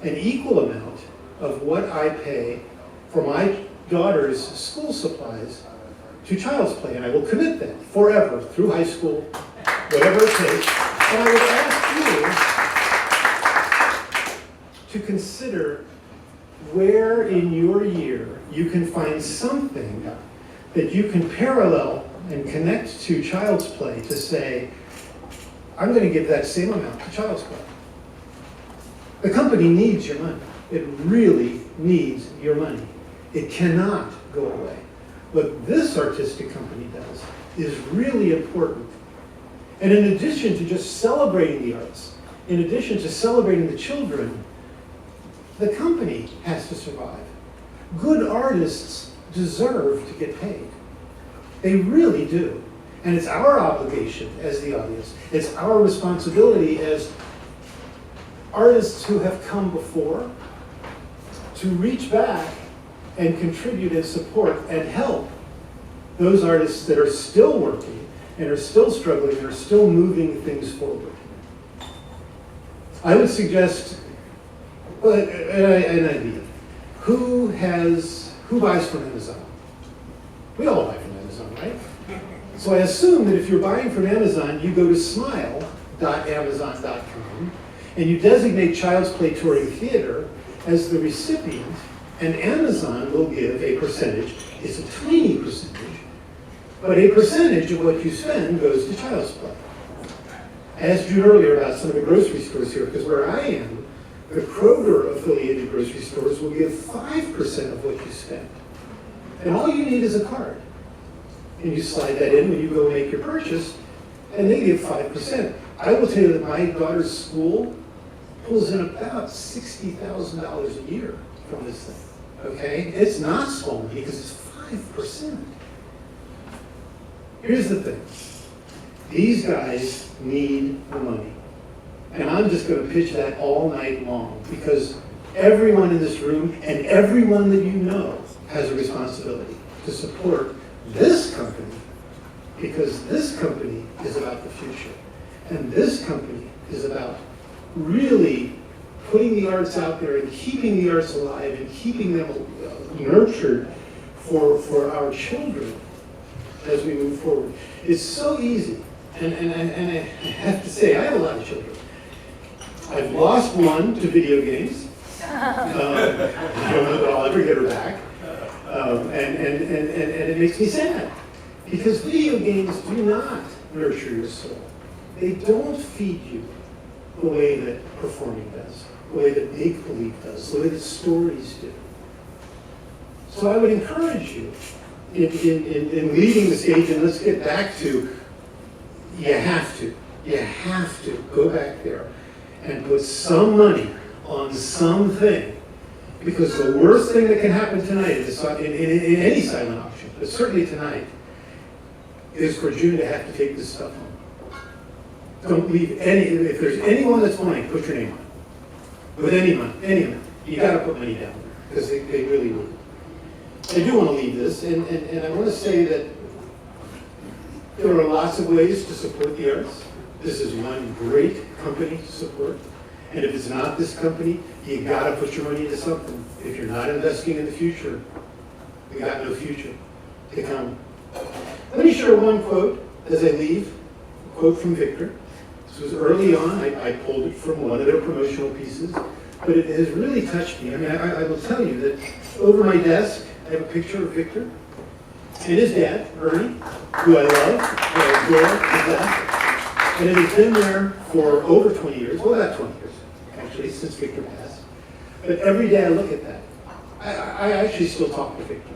an equal amount of what I pay for my daughter's school supplies to Child's Play, and I will commit that forever through high school, whatever it takes. And I would ask you to consider where in your year you can find something that you can parallel and connect to Child's Play to say, I'm going to give that same amount to Child's Play. The company needs your money. It really needs your money. It cannot go away. What this artistic company does is really important. And in addition to just celebrating the arts, in addition to celebrating the children, the company has to survive. Good artists deserve to get paid. They really do. And it's our obligation as the audience. It's our responsibility as artists who have come before to reach back and contribute and support and help those artists that are still working and are still struggling and are still moving things forward. I would suggest an idea. Who buys from Amazon? We all buy from Amazon, right? So I assume that if you're buying from Amazon, you go to smile.amazon.com and you designate Child's Play Touring Theater as the recipient, and Amazon will give a percentage. It's a tiny percentage, but a percentage of what you spend goes to Child's Play. I asked you earlier about some of the grocery stores here, because where I am, the Kroger-affiliated grocery stores will give 5% of what you spend. And all you need is a card. And you slide that in when you go make your purchase, and they give 5%. I will tell you that my daughter's school pulls in about $60,000 a year from this thing. Okay? It's not small money because it's 5%. Here's the thing. These guys need the money. And I'm just going to pitch that all night long because everyone in this room and everyone that you know has a responsibility to support this company, because this company is about the future. And this company is about really putting the arts out there and keeping the arts alive and keeping them nurtured for our children as we move forward. It's so easy. And I have to say, I have a lot of children. I've lost one to video games. I don't know that I'll ever get her back. And it makes me sad Because video games do not nurture your soul. They don't feed you the way that performing does, the way that make-believe does, the way that stories do. So I would encourage you in leading the stage, and let's get back to, you have to go back there and put some money on something. Because the worst thing that can happen tonight in any silent auction, but certainly tonight, is for June to have to take this stuff home. Don't leave if there's anyone that's buying, put your name on it. With any money, you gotta put money down, because they really need it. I do want to leave this, and I want to say that there are lots of ways to support the arts. This is one great company to support. And if it's not this company, you gotta put your money into something. If you're not investing in the future, we got no future to come. Let me share one quote as I leave, a quote from Victor. This was early on. I pulled it from one of their promotional pieces, but it has really touched me. I mean, I will tell you that over my desk, I have a picture of Victor and his dad, Ernie, who I love, who I adore to death. And it has been there for over 20 years, well, about 20 years, actually, since Victor passed. But every day I look at that. I actually still talk to Victor.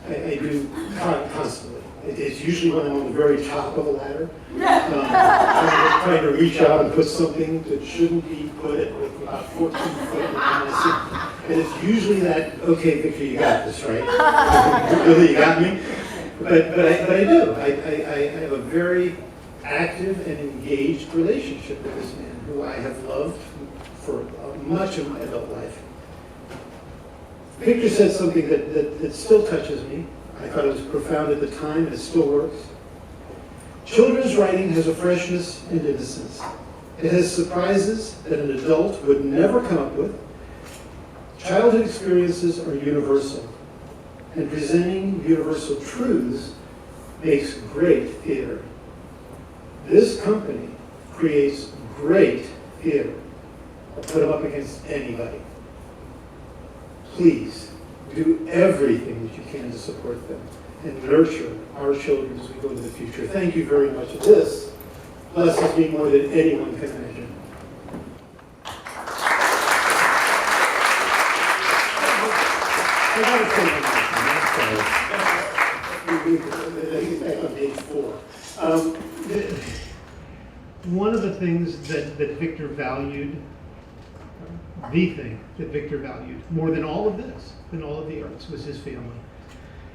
I do constantly. It's usually when I'm on the very top of a ladder, trying to reach out and put something that shouldn't be put at about 14 foot. And it's usually that, okay, Victor, you got this, right? Really, you got me? But I do. I have a very active and engaged relationship with this man, who I have loved for much of my adult life. Victor said something that still touches me. I thought it was profound at the time, and it still works. Children's writing has a freshness and innocence. It has surprises that an adult would never come up with. Childhood experiences are universal, and presenting universal truths makes great theater. This company creates great theater. I'll put them up against anybody. Please do everything that you can to support them and nurture our children as we go into the future. Thank you very much. This blesses me more than anyone can imagine. I gotta say one more thing. Back on page 4. One of the things that Victor valued, the thing that Victor valued more than all of this, than all of the arts, was his family.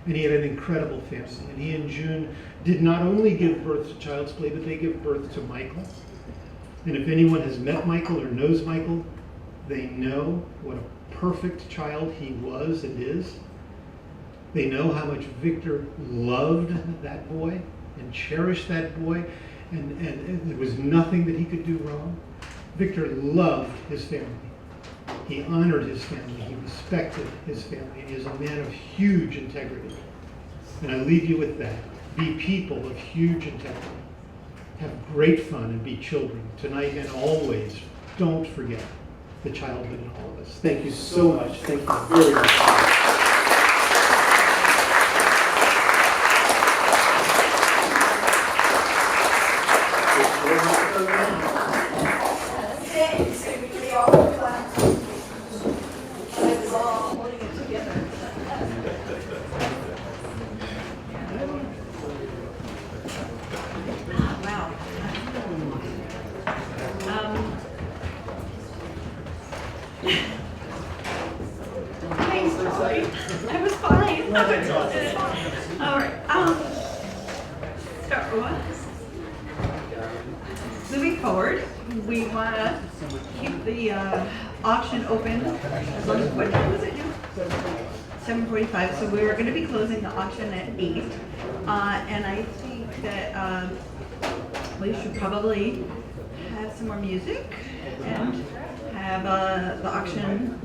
And he had an incredible family. And he and June did not only give birth to Child's Play, but they give birth to Michael. And if anyone has met Michael or knows Michael, they know what a perfect child he was and is. They know how much Victor loved that boy and cherished that boy, and there was nothing that he could do wrong. Victor loved his family. He honored his family. He respected his family. And he is a man of huge integrity. And I leave you with that. Be people of huge integrity. Have great fun and be children. Tonight and always, don't forget the childhood in all of us. Thank you so much. Thank you very much. Moving forward, we want to keep the auction open as long as, what time was it due? 7:45, so we're going to be closing the auction at 8. And I think that we should probably have some more music and have the auction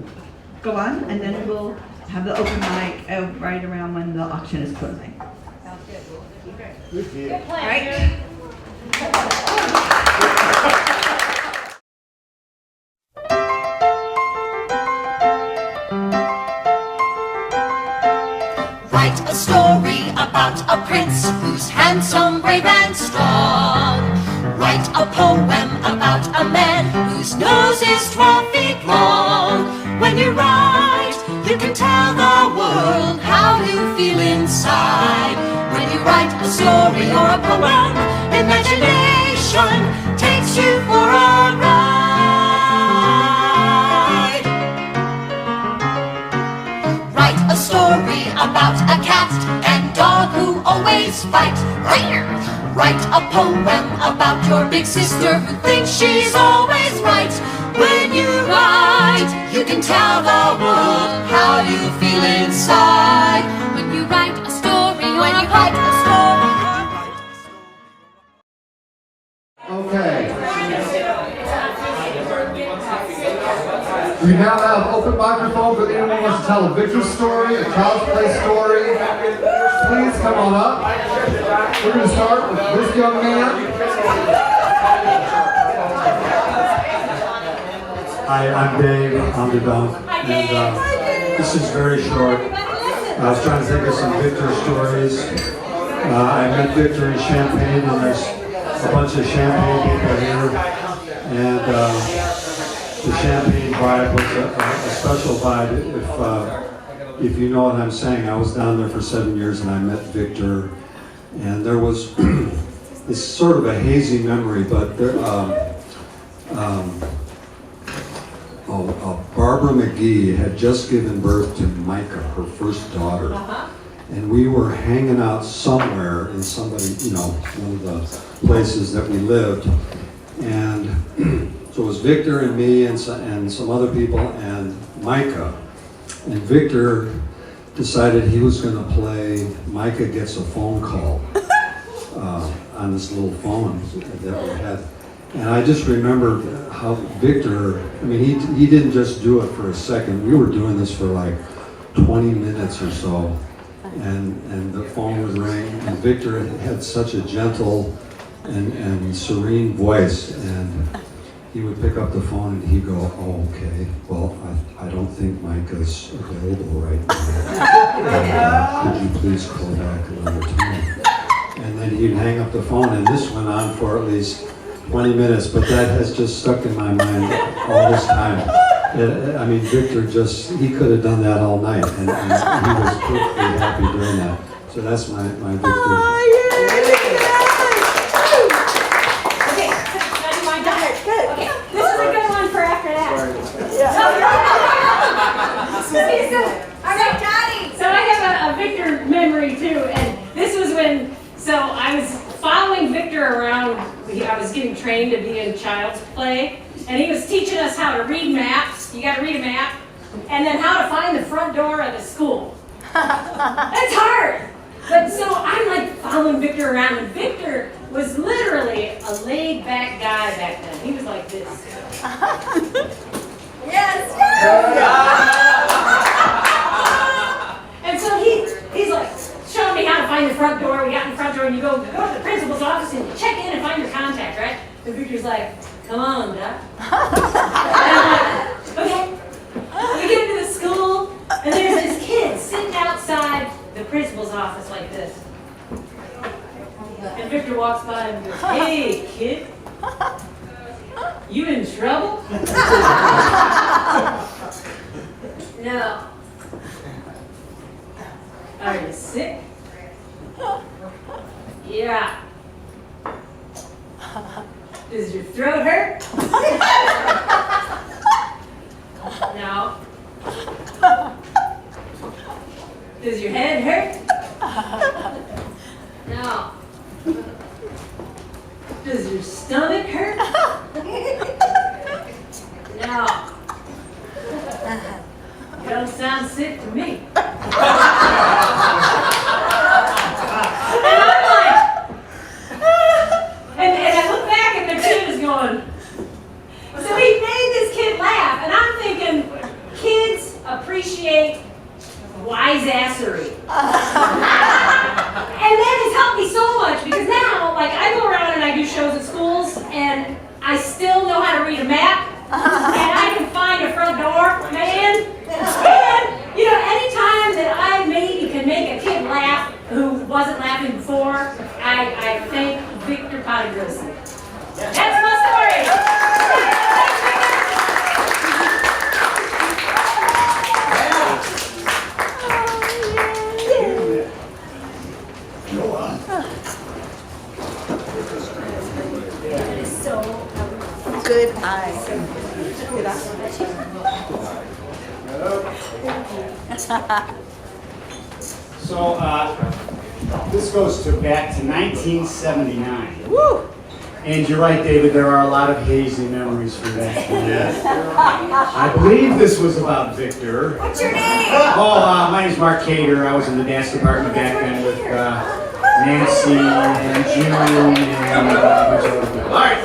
go on, and then we'll have the open mic right around when the auction is closing. Sounds good. Good deal. Good plan. All right. Write a story about about a prince who's handsome, brave, and strong. Write a poem about a man whose nose is 12 feet long. When you write, you can tell the world how you feel inside. When you write a story or a poem, imagination takes you for a ride. Write a story about a cat and dog who always fight. Write a poem about your big sister who thinks she's always right. When you write, you can tell the world how you feel inside. When you write a story or a poem. Okay. We now have open microphone for anyone who wants to tell a Victor story, a Child's Play story. Please come on up. We're going to start with this young man. Hi, I'm Dave. I'm the dog. And this is very short. I was trying to think of some Victor stories. I met Victor in Champaign, and there's a bunch of Champaign people here. And the Champaign vibe was a special vibe. If you know what I'm saying, I was down there for 7 years and I met Victor. And there was, it's sort of a hazy memory, but there, Barbara McGee had just given birth to Micah, her first daughter. And we were hanging out somewhere in somebody, one of the places that we lived. And so it was Victor and me and some other people and Micah. And Victor decided he was going to play Micah Gets a Phone Call on this little phone that we had. And I just remember how Victor, he didn't just do it for a second. We were doing this for like 20 minutes or so. And the phone would ring, and Victor had such a gentle and serene voice, and he would pick up the phone and he'd go, "Oh, okay, well, I don't think Micah's available right now. Could you please call back another time?" And then he'd hang up the phone, and this went on for at least 20 minutes, but that has just stuck in my mind all this time. Victor he could have done that all night, and he was perfectly happy doing that. So that's my Victor. Oh, Okay, my daughter. Good. Okay, this is a good one for after that. All right, Daddy. So I have a Victor memory too, and this was when. So I was following Victor around. I was getting trained to be in Child's Play, and he was teaching us how to read maps. You got to read a map, and then how to find the front door of the school. That's hard. But so I'm like following Victor around, and Victor was literally a laid-back guy back then. He was like this. Yes. And so he's like showing me how to find the front door. We got in the front door, and you go to the principal's office and you check in and find your contact, right? And Victor's like, "Come on, Doc." And I'm like, "Okay." We get into the school, and there's this kid sitting outside the principal's office like this. And Victor walks by and goes, "Hey, kid, you in trouble?" "No." "Are you sick?" "Yeah." "Does your throat hurt?" "No." "Does your head hurt?" "No." "Does your stomach hurt?" "No." "You don't sound sick to me." And I'm like, and I look back and the kid is going. So he made this kid laugh, and I'm thinking, kids appreciate wise-assery. And that has helped me so much, because now, like, I go around and I do shows at schools, and I still know how to read a map, and I can find a front door, man. And, anytime So this goes back to 1979. Woo! And you're right, David, there are a lot of hazy memories from that. I believe this was about Victor. What's your name? Oh, my name's Mark Cater. I was in the dance department back then with Nancy and June and a bunch of other people. All right.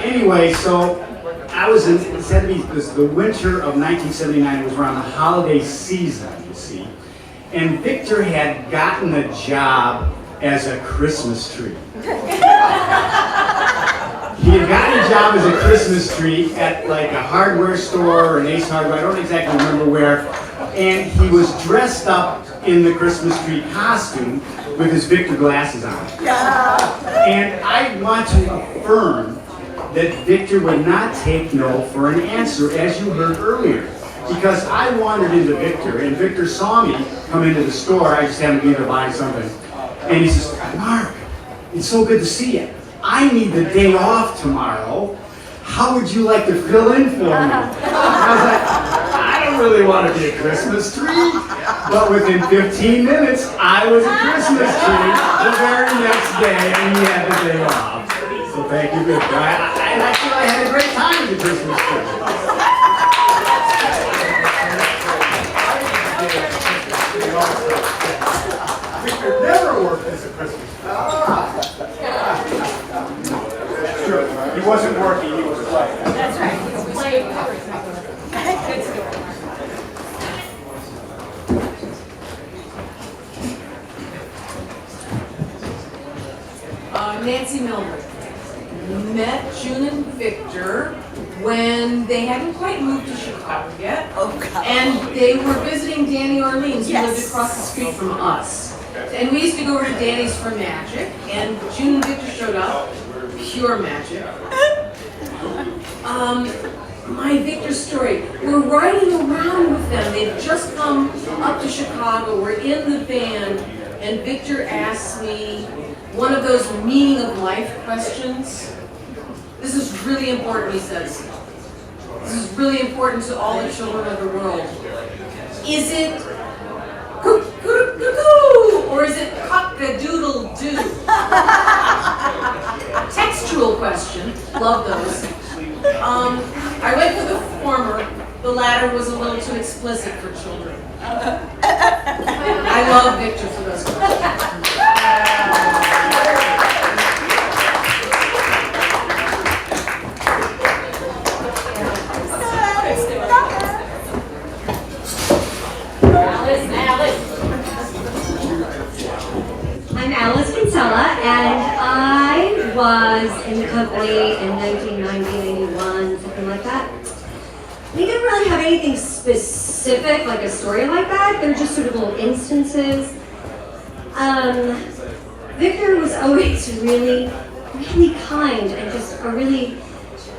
Anyway, so I was in the 70s, the winter of 1979. It was around the holiday season, you see. And Victor had gotten a job as a Christmas tree. He had gotten a job as a Christmas tree at like a hardware store or an Ace Hardware, I don't exactly remember where, and he was dressed up in the Christmas tree costume with his Victor glasses on. And I want to affirm that Victor would not take no for an answer, as you heard earlier. Because I wandered into Victor, and Victor saw me come into the store. I just happened to be there buying something. And he says, Mark, it's so good to see you. I need the day off tomorrow. How would you like to fill in for me? I was like, I don't really want to be a Christmas tree. But within 15 minutes, I was a Christmas tree the very next day, and he had the day off. So thank you, Victor. And I feel I had a great time as a Christmas tree. Victor never worked as a Christmas tree. True. He wasn't working, he was playing. That's right. He was playing. Good story. Nancy Mildred. Met June and Victor when they hadn't quite moved to Chicago yet. Oh, God. And they were visiting Danny Orleans, who Yes. lived across the street from us. And we used to go over to Danny's for magic, and June and Victor showed up. Pure magic. My Victor story. We're riding around with them. They've just come up to Chicago. We're in the van, and Victor asked me one of those meaning of life questions. This is really important, he says. This is really important to all the children of the world. Is it cuckoo, or is it cock-a-doodle-doo? Textual question. Love those. I went for the former. The latter was a little too explicit for children. I love Victor for those questions. I'm Alice Kinsella, and I was in the company in 1990, 91, something like that. We didn't really have anything specific, like a story like that. They're just sort of little instances. Victor was always really, really kind and just a really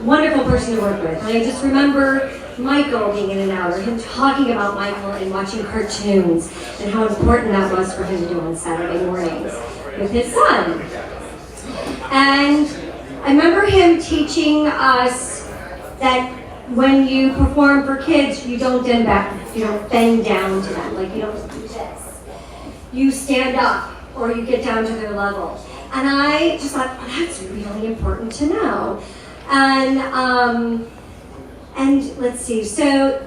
wonderful person to work with. And I just remember Michael being in and out, or him talking about Michael and watching cartoons and how important that was for him to do on Saturday mornings with his son. And I remember him teaching us that when you perform for kids, you don't bend back, you don't bend down to them, like you don't do this. You stand up or you get down to their level. And I just thought, oh, that's really important to know. And let's see, so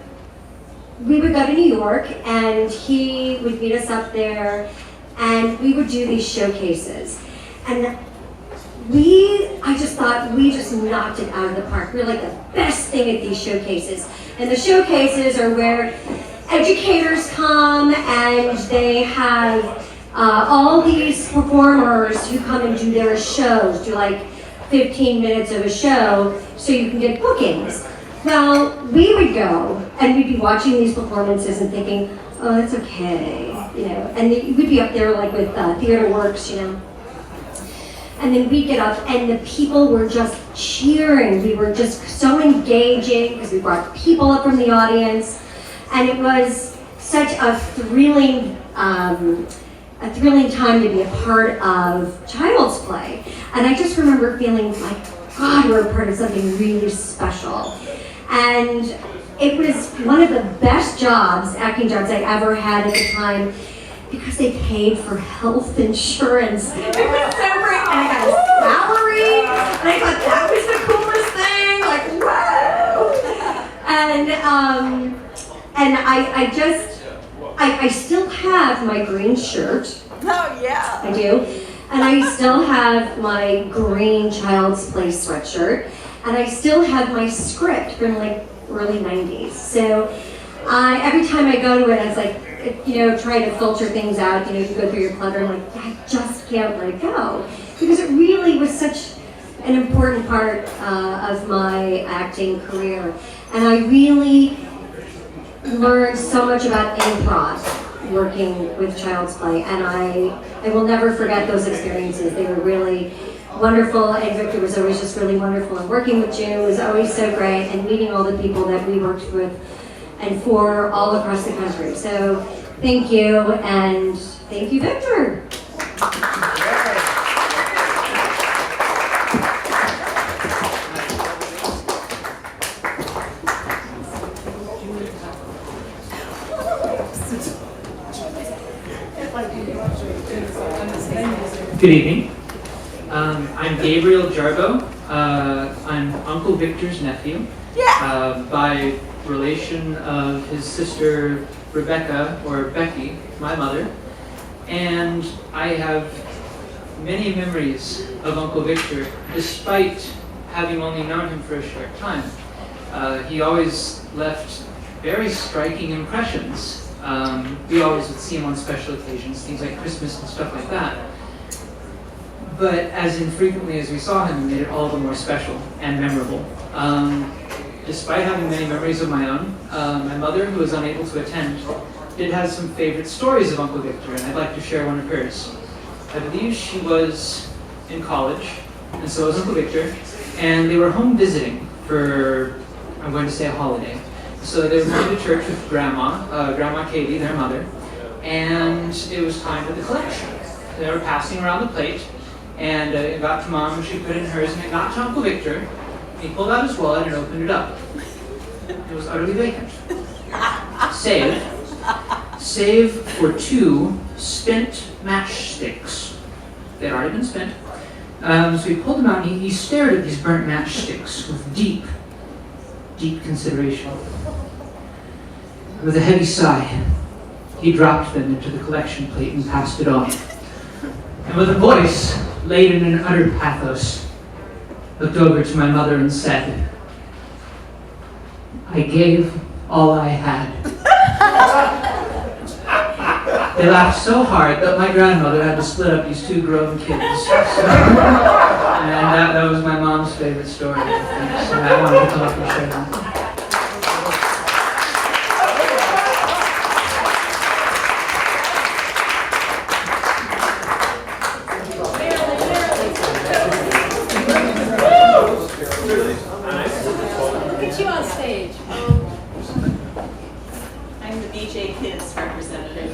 we would go to New York and he would meet us up there and we would do these showcases. And I just thought we just knocked it out of the park. We were like the best thing at these showcases. And the showcases are where educators come and they have all these performers who come and do their shows, do like 15 minutes of a show so you can get bookings. Well, we would go and we'd be watching these performances and thinking, oh, that's okay, and we'd be up there like with Theater Works, And then we'd get up and the people were just cheering. We were just so engaging because we brought people up from the audience. And it was such a thrilling time to be a part of Child's Play. And I just remember feeling like God, we're a part of something really special. And it was one of the best jobs, acting jobs I ever had at the time, because they paid for health insurance. It was so great, and I got a salary, and I thought that was the coolest thing, like, wow! And I still have my green shirt. Oh, yeah. I do. And I still have my green Child's Play sweatshirt. And I still have my script from like early 90s. So every time I go to it, I was like, try to filter things out. You go through your clutter and like, I just can't let it go. Because it really was such an important part of my acting career. And I really learned so much about improv working with Child's Play, and I will never forget those experiences. They were really wonderful, and Victor was always just really wonderful, and working with June was always so great, and meeting all the people that we worked with and for all across the country. So thank you, and thank you, Victor. Good evening. I'm Gabriel Jarbo. I'm Uncle Victor's nephew. By relation of his sister Rebecca, or Becky, my mother. And I have many memories of Uncle Victor, despite having only known him for a short time. He always left very striking impressions. We always would see him on special occasions, things like Christmas and stuff like that. But as infrequently as we saw him, it made it all the more special and memorable. Despite having many memories of my own, my mother, who was unable to attend, did have some favorite stories of Uncle Victor, and I'd like to share one of hers. I believe she was in college, and so was Uncle Victor, and they were home visiting for, I'm going to say, a holiday. So they were going to church with Grandma Katie, their mother, and it was time for the collection. They were passing around the plate, and it got to Mom, and she put it in hers, and it got to Uncle Victor. He pulled out his wallet and opened it up. It was utterly vacant. Save for 2 spent matchsticks. They'd already been spent. So he pulled them out, and he stared at these burnt matchsticks with deep consideration. With a heavy sigh, he dropped them into the collection plate and passed it on. And with a voice laden in utter pathos, looked over to my mother and said, "I gave all I had." They laughed so hard that my grandmother had to split up these 2 grown kids. And that was my mom's favorite story, I think. So I wanted to come up and share that. Get you on stage. I'm the BJ Kids representative.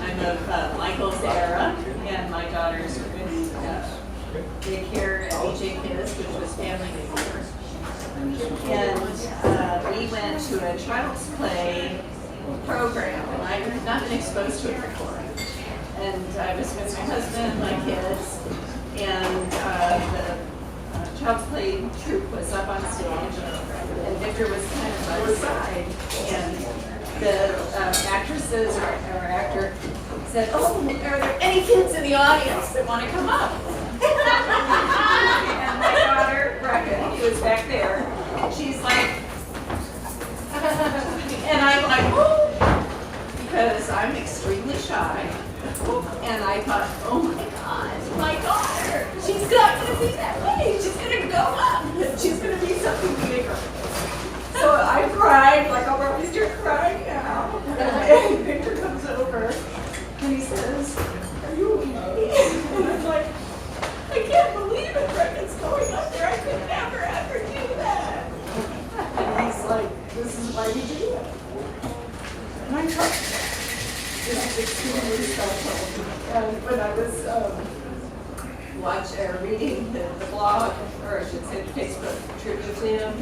I'm of Michael's era, and my daughters were in daycare at BJ Kids, which was family daycare. And we went to a Child's Play program, and I had not been exposed to it before. And I was with my husband, my kids, and the Child's Play troupe was up on stage, and Victor was kind of by the side, and the actresses or actor said, "Oh, are there any kids in the audience that want to come up?" And my daughter, Brecca, who was back there, she's like, and I'm like, "Oh," because I'm extremely shy. And I thought, oh my God, my daughter, she's not going to be that way. She's going to go up. She's going to be something bigger. So I cried, like I'll probably start crying now. And Victor comes over and he says, "Are you okay?" And I'm like, I can't believe it. Brendan's going up there. I could never ever do that. And he's like, "This is why you do it." And I thought, this is extremely special. And when I was reading the blog, or I should say the Facebook tribute to him.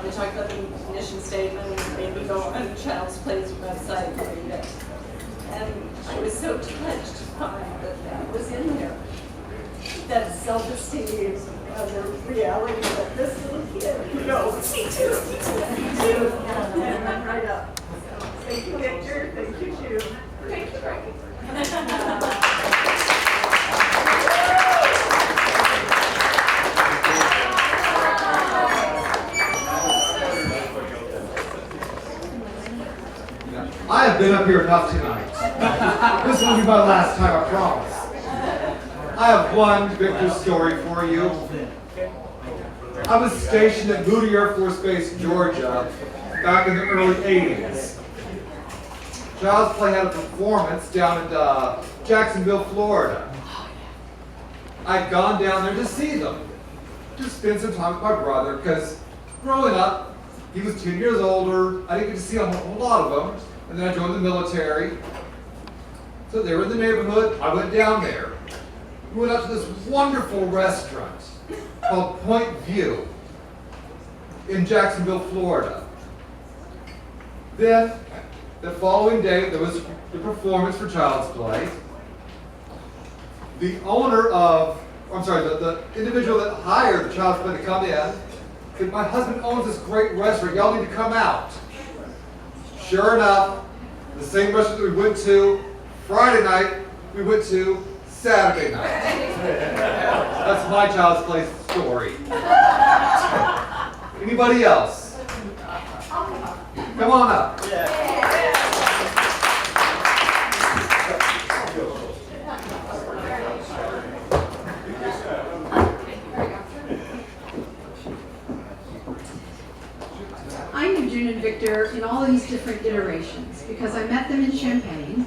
They talked about the mission statement and made me go on Child's Play's website and read it. And I was so touched to find that was in there. That self-esteem and the reality that this little kid, me too. And right up. Thank you, Victor. Thank you, Jude. Thank you, Frankie. I have been up here enough tonight. This will be my last time, I promise. I have one Victor story for you. I was stationed at Moody Air Force Base, Georgia, back in the early 80s. Child's Play had a performance down in Jacksonville, Florida. I'd gone down there to see them, to spend some time with my brother, because growing up, he was 10 years older. I didn't get to see a whole lot of them. And then I joined the military. So they were in the neighborhood. I went down there. We went up to this wonderful restaurant called Point View in Jacksonville, Florida. Then, the following day, there was the performance for Child's Play. The individual that hired the Child's Play to come in said, "My husband owns this great restaurant. Y'all need to come out." Sure enough, the same restaurant that we went to Friday night, we went to Saturday night. That's my Child's Play story. Anybody else? Come on up. I knew June and Victor in all these different iterations because I met them in Champaign,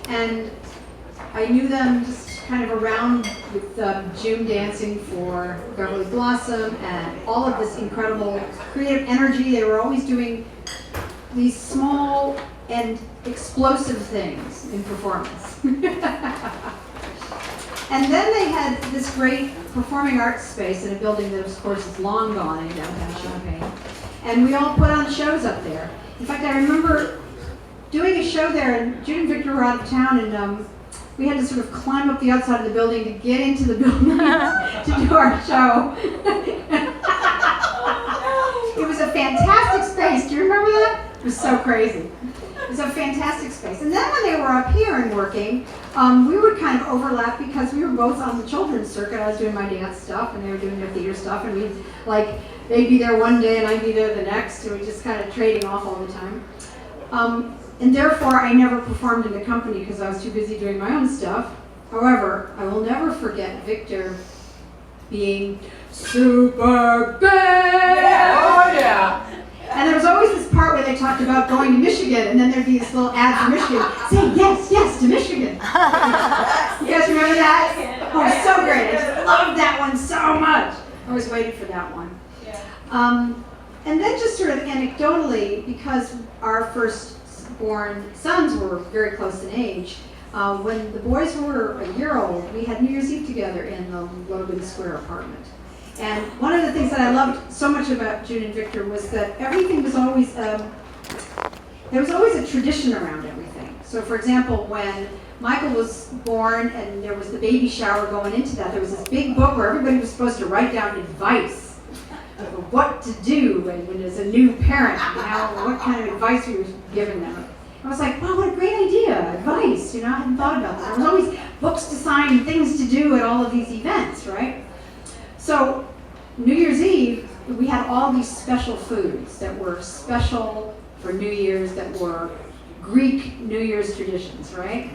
and I knew them just kind of around with June dancing for Beverly Blossom and all of this incredible creative energy. They were always doing these small and explosive things in performance. And then they had this great performing arts space in a building that, of course, is long gone in downtown Champaign. And we all put on shows up there. In fact, I remember doing a show there, and June and Victor were out of town, and we had to sort of climb up the outside of the building to get into the building to do our show. It was a fantastic space. Do you remember that? It was so crazy. It was a fantastic space. And then when they were up here and working, we would kind of overlap because we were both on the children's circuit. I was doing my dance stuff, and they were doing their theater stuff, and we'd they'd be there one day and I'd be there the next, and we just kind of trading off all the time. And therefore, I never performed in the company because I was too busy doing my own stuff. However, I will never forget Victor being super big. Oh, yeah. And there was always this part where they talked about going to Michigan, and then there'd be this little ad for Michigan. Say yes, yes to Michigan. You guys remember that? Oh, it was so great. I just loved that one so much. I was waiting for that one. And then just sort of anecdotally, because our first-born sons were very close in age, when the boys were a year old, we had New Year's Eve together in the Logan Square apartment. And one of the things that I loved so much about June and Victor was that everything was always, there was always a tradition around everything. So for example, when Michael was born and there was the baby shower going into that, there was this big book where everybody was supposed to write down advice of what to do when there's a new parent, what kind of advice we were giving them. I was like, wow, what a great idea, advice, I hadn't thought about that. There was always books to sign and things to do at all of these events, right? So New Year's Eve, we had all these special foods that were special for New Year's, that were Greek New Year's traditions, right?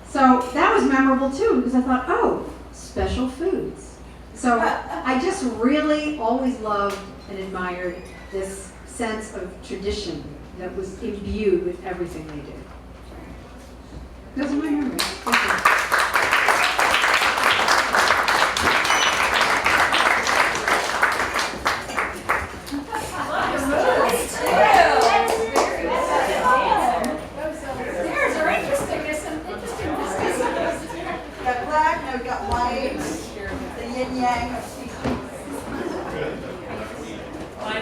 So that was memorable too, because I thought, oh, special foods. So I just really always loved and admired this sense of tradition that was imbued with everything they did. Those are my memories. Thank you. Got black, now we got white.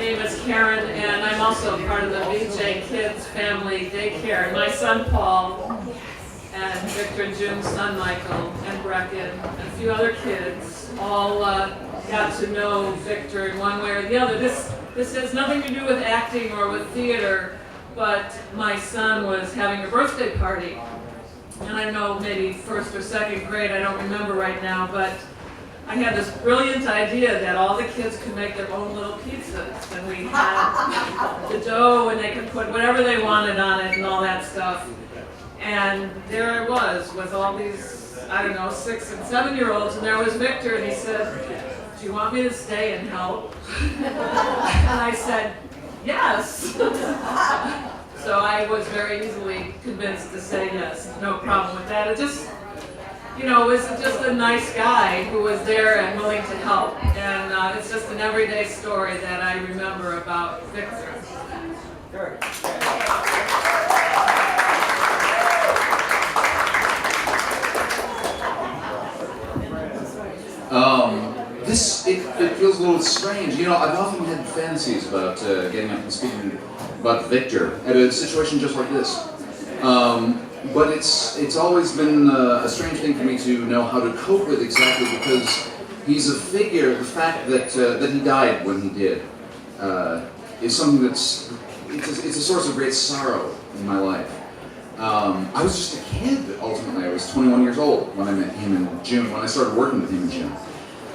name is Karen, and I'm also part of the VJ Kids Family Daycare. And my son Paul, and Victor and June's son Michael, and Brecken, and a few other kids all got to know Victor in one way or the other. This has nothing to do with acting or with theater, but my son was having a birthday party. And I know maybe first or second grade, I don't remember right now, but I had this brilliant idea that all the kids could make their own little pizzas, and we had the dough, and they could put whatever they wanted on it and all that stuff. And there I was with all these, I don't know, 6 and 7-year-olds, and there was Victor, and he said, "Do you want me to stay and help?" And I said, "Yes." So I was very easily convinced to say yes, no problem with that. It just, was just a nice guy who was there and willing to help. And it's just an everyday story that I remember about Victor. It feels a little strange. I've often had fantasies about getting up and speaking about Victor at a situation just like this. But it's always been a strange thing for me to know how to cope with exactly, because he's a figure. The fact that he died when he did is something it's a source of great sorrow in my life. I was just a kid, ultimately. I was 21 years old when I met him in June, when I started working with him in June.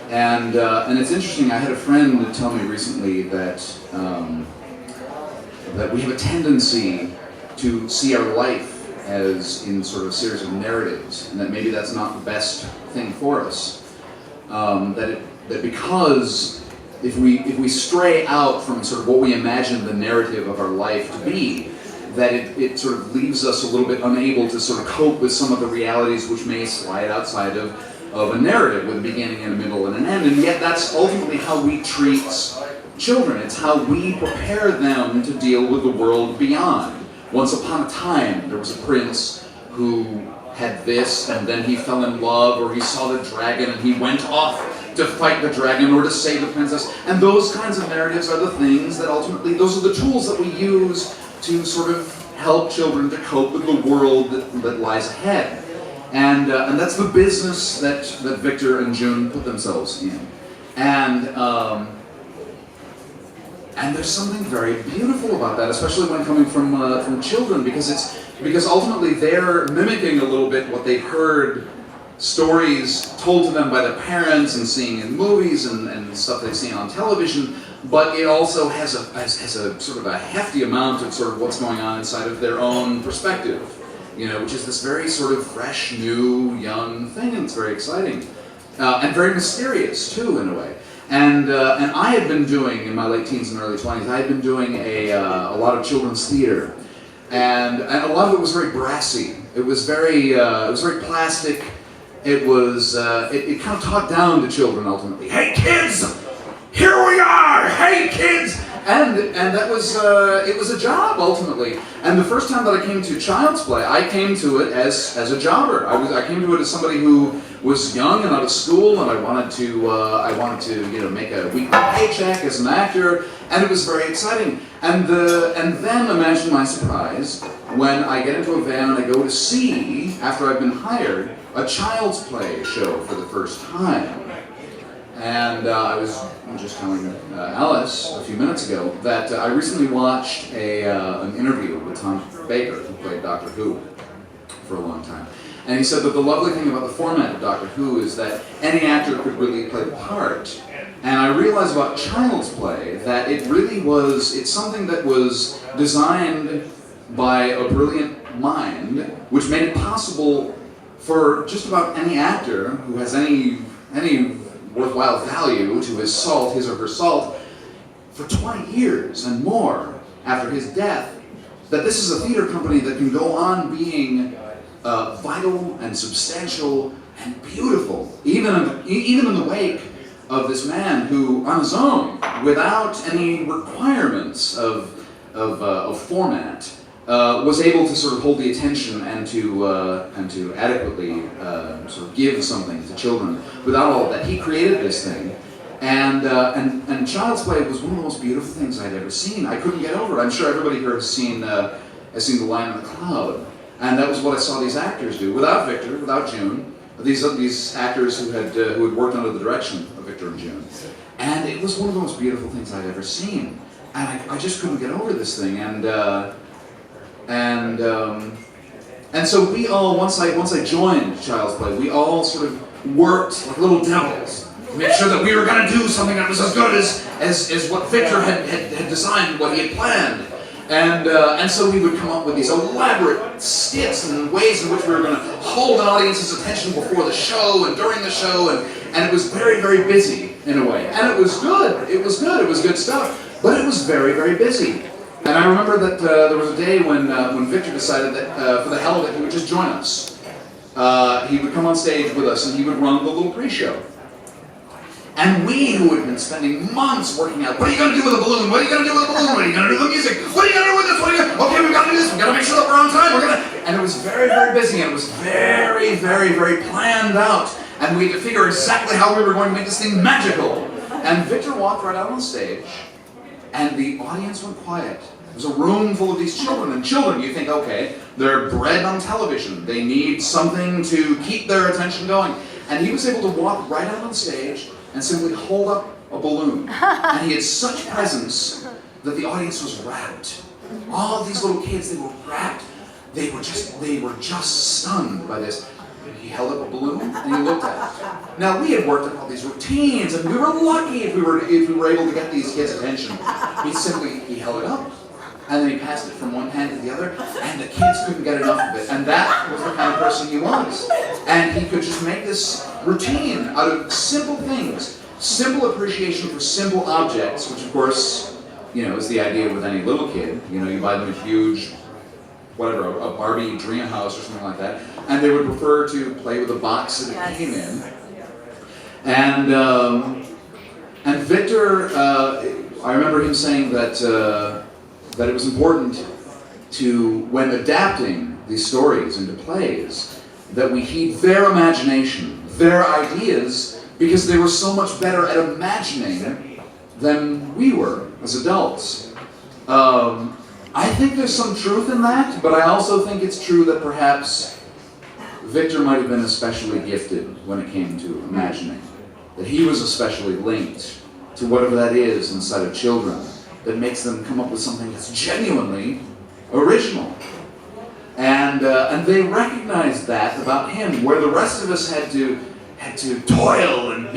And it's interesting, I had a friend tell me recently that we have a tendency to see our life as in sort of a series of narratives, and that maybe that's not the best thing for us. That because if we stray out from sort of what we imagine the narrative of our life to be, that it sort of leaves us a little bit unable to sort of cope with some of the realities which may slide outside of a narrative with a beginning and a middle and an end. And yet that's ultimately how we treat children. It's how we prepare them to deal with the world beyond. Once upon a time, there was a prince who had this, and then he fell in love, or he saw the dragon and he went off to fight the dragon or to save the princess. And those kinds of narratives are the things that ultimately, those are the tools that we use to sort of help children to cope with the world that lies ahead. And that's the business that Victor and June put themselves in. And there's something very beautiful about that, especially when coming from children, because ultimately they're mimicking a little bit what they've heard stories told to them by their parents and seeing in movies and stuff they've seen on television. But it also has a sort of a hefty amount of sort of what's going on inside of their own perspective, which is this very sort of fresh, new, young thing, and it's very exciting and very mysterious too, in a way. And I had been doing, in my late teens and early 20s, I had been doing a lot of children's theater, and a lot of it was very brassy. It was very plastic. It was it kind of talked down to children ultimately. Hey kids, here we are. Hey kids, and that was it was a job ultimately. And the first time that I came to Child's Play, I came to it as a jobber. I came to it as somebody who was young and out of school, and I wanted to make a weekly paycheck as an actor, and it was very exciting. And then imagine my surprise when I get into a van and I go to see, after I've been hired, a Child's Play show for the first time. And I was just telling Alice a few minutes ago that I recently watched an interview with Tom Baker, who played Doctor Who for a long time. And he said that the lovely thing about the format of Doctor Who is that any actor could really play the part. And I realized about Child's Play that it's something that was designed by a brilliant mind, which made it possible for just about any actor who has any worthwhile value to his or her salt, for 20 years and more after his death, that this is a theater company that can go on being vital and substantial and beautiful, even in the wake of this man who, on his own, without any requirements of format, was able to sort of hold the attention and to adequately sort of give something to children without all of that. He created this thing, And Child's Play was one of the most beautiful things I'd ever seen. I couldn't get over it. I'm sure everybody here has seen The Lion in the Cloud, and that was what I saw these actors do. Without Victor, without June, these actors who had worked under the direction of Victor and June, and it was one of the most beautiful things I'd ever seen. And I just couldn't get over this thing. And so we all, once I joined Child's Play, we all sort of worked like little devils to make sure that we were going to do something that was as good as what Victor had designed, what he had planned. And so we would come up with these elaborate skits and ways in which we were going to hold an audience's attention before the show and during the show, and it was very, very busy in a way. And it was good. It was good. It was good stuff. But it was very, very busy. And I remember that there was a day when Victor decided that for the hell of it, he would just join us. He would come on stage with us and he would run the little pre-show. And we, who had been spending months working out, what are you going to do with a balloon? What are you going to do with a balloon? What are you going to do with music? What are you going to do with this? Okay, we've got to do this. We've got to make sure that we're on time. And it was very, very busy. And it was very, very, very planned out. And we had to figure exactly how we were going to make this thing magical. And Victor walked right out on stage, and the audience went quiet. There's a room full of these children, and children, you think, okay, they're bred on television. They need something to keep their attention going. And he was able to walk right out on stage and simply hold up a balloon. And he had such presence that the audience was rapt. All of these little kids, they were rapt. They were just stunned by this. He held up a balloon and he looked at it. Now we had worked on all these routines, and we were lucky if we were able to get these kids' attention. He held it up, and then he passed it from one hand to the other, and the kids couldn't get enough of it. And that was the kind of person he was. And he could just make this routine out of simple things, simple appreciation for simple objects, which of course, is the idea with any little kid. You buy them a huge, whatever, a Barbie dream house or something like that, and they would prefer to play with the box that it came in. And Victor, I remember him saying that it was important to, when adapting these stories into plays, that we heed their imagination, their ideas, because they were so much better at imagining than we were as adults. I think there's some truth in that, but I also think it's true that perhaps Victor might have been especially gifted when it came to imagining. That he was especially linked to whatever that is inside of children that makes them come up with something that's genuinely original. And they recognized that about him, where the rest of us had to toil and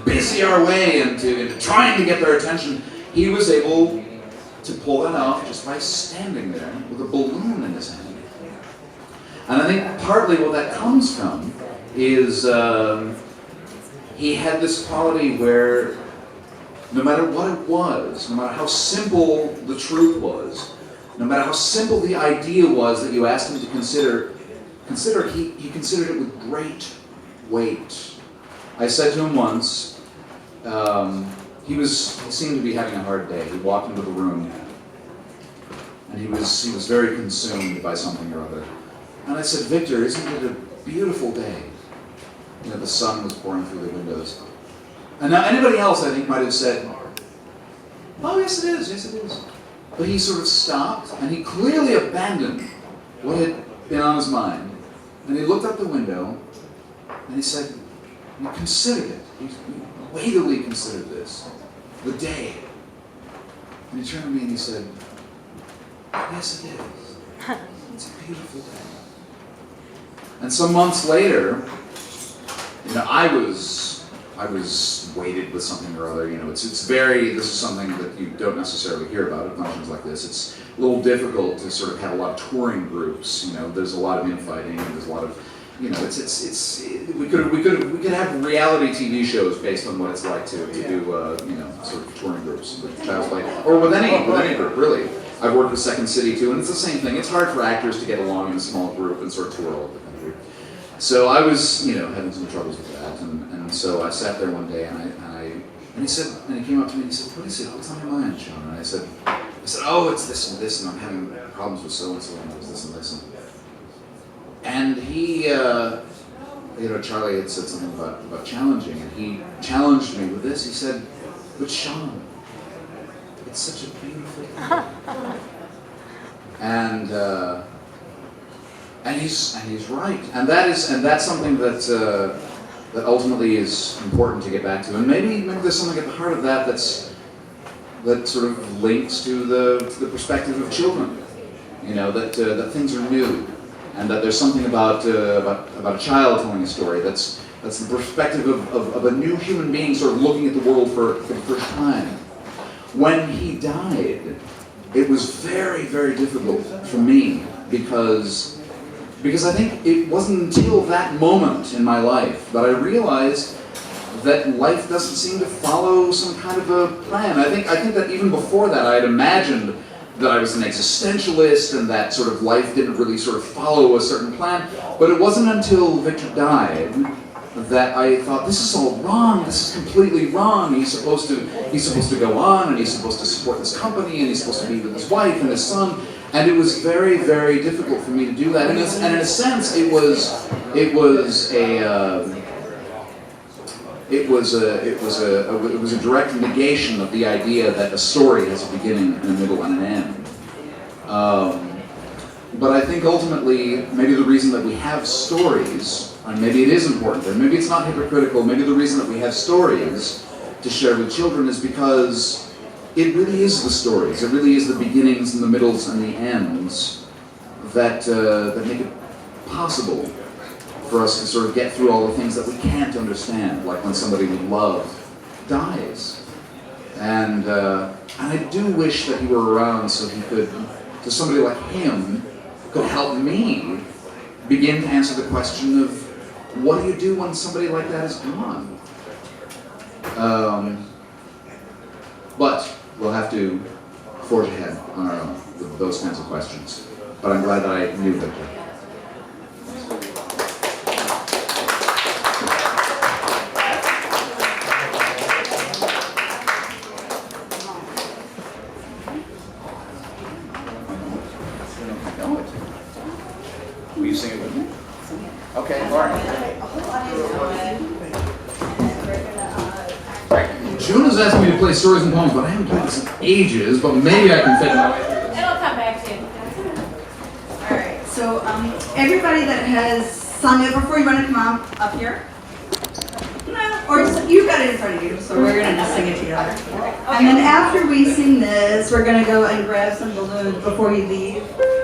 busy our way into trying to get their attention. He was able to pull that off just by standing there with a balloon in his hand. And I think partly what that comes from is he had this quality where no matter what it was, no matter how simple the truth was, no matter how simple the idea was that you asked him to consider, he considered it with great weight. I said to him once, he seemed to be having a hard day. He walked into the room, and he was very consumed by something or other. And I said, Victor, isn't it a beautiful day? The sun was pouring through the windows. And now anybody else, I think, might have said, oh, yes it is. But he sort of stopped, and he clearly abandoned what had been on his mind. And he looked out the window, and he said, you considered it. You weightily considered this. The day. And he turned to me and he said, yes, it is. It's a beautiful day. And some months later, I was weighted with something or other. This is something that you don't necessarily hear about at functions like this. It's a little difficult to sort of have a lot of touring groups. There's a lot of infighting, and there's a lot of, we could have reality TV shows based on what it's like to do, sort of touring groups with Child's Play, or with any group, really. I've worked with Second City too, and it's the same thing. It's hard for actors to get along in a small group and sort of tour all over the country. So I was, having some troubles with that, and so I sat there one day, and he came up to me and he said, what is it? What's on your mind, Sean? And I said, oh, it's this and this, and I'm having problems with so and so, and it's this and this. And he Charlie had said something about challenging, and he challenged me with this. He said, "But Sean, it's such a beautiful thing." and he's right, and that's something that ultimately is important to get back to, and maybe there's something at the heart of that that sort of links to the perspective of children, that things are new, and that there's something about a child telling a story that's the perspective of a new human being sort of looking at the world for the first time. When he died, it was very, very difficult for me because I think it wasn't until that moment in my life that I realized that life doesn't seem to follow some kind of a plan. I think that even before that I had imagined that I was an existentialist and that sort of life didn't really sort of follow a certain plan. But it wasn't until Victor died that I thought, this is all wrong, this is completely wrong. He's supposed to go on, and he's supposed to support this company, and he's supposed to be with his wife and his son. And it was very, very difficult for me to do that. And in a sense, it was a direct negation of the idea that a story has a beginning and a middle and an end. But I think ultimately, maybe the reason that we have stories, and maybe it is important, and maybe it's not hypocritical, maybe the reason that we have stories to share with children is because it really is the stories, it really is the beginnings and the middles and the ends that make it possible for us to sort of get through all the things that we can't understand, like when somebody we love dies. And I do wish that he were around so somebody like him could help me begin to answer the question of, what do you do when somebody like that is gone? But we'll have to forge ahead on our own with those kinds of questions. But I'm glad that I knew Victor. Will you sing it with me? Okay, all right. June has asked me to play stories and poems, but I haven't played this in ages, but maybe I can fit it. It'll come back to you. All right, so everybody that has sung it before, you want to come up here? No, or just, you've got it in front of you, so we're going to just sing it together. And then after we sing this, we're going to go and grab some balloons before you leave.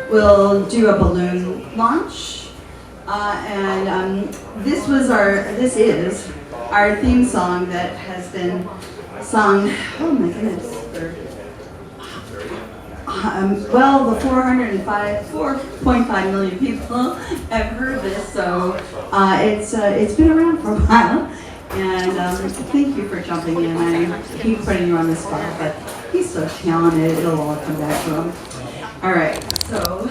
We'll do a balloon launch. This is our theme song that has been sung, oh my goodness, the 4.5 million people have heard this, so it's been around for a while, and thank you for jumping in. I keep putting you on the spot, but he's so talented, it'll all come back to him. All right, so.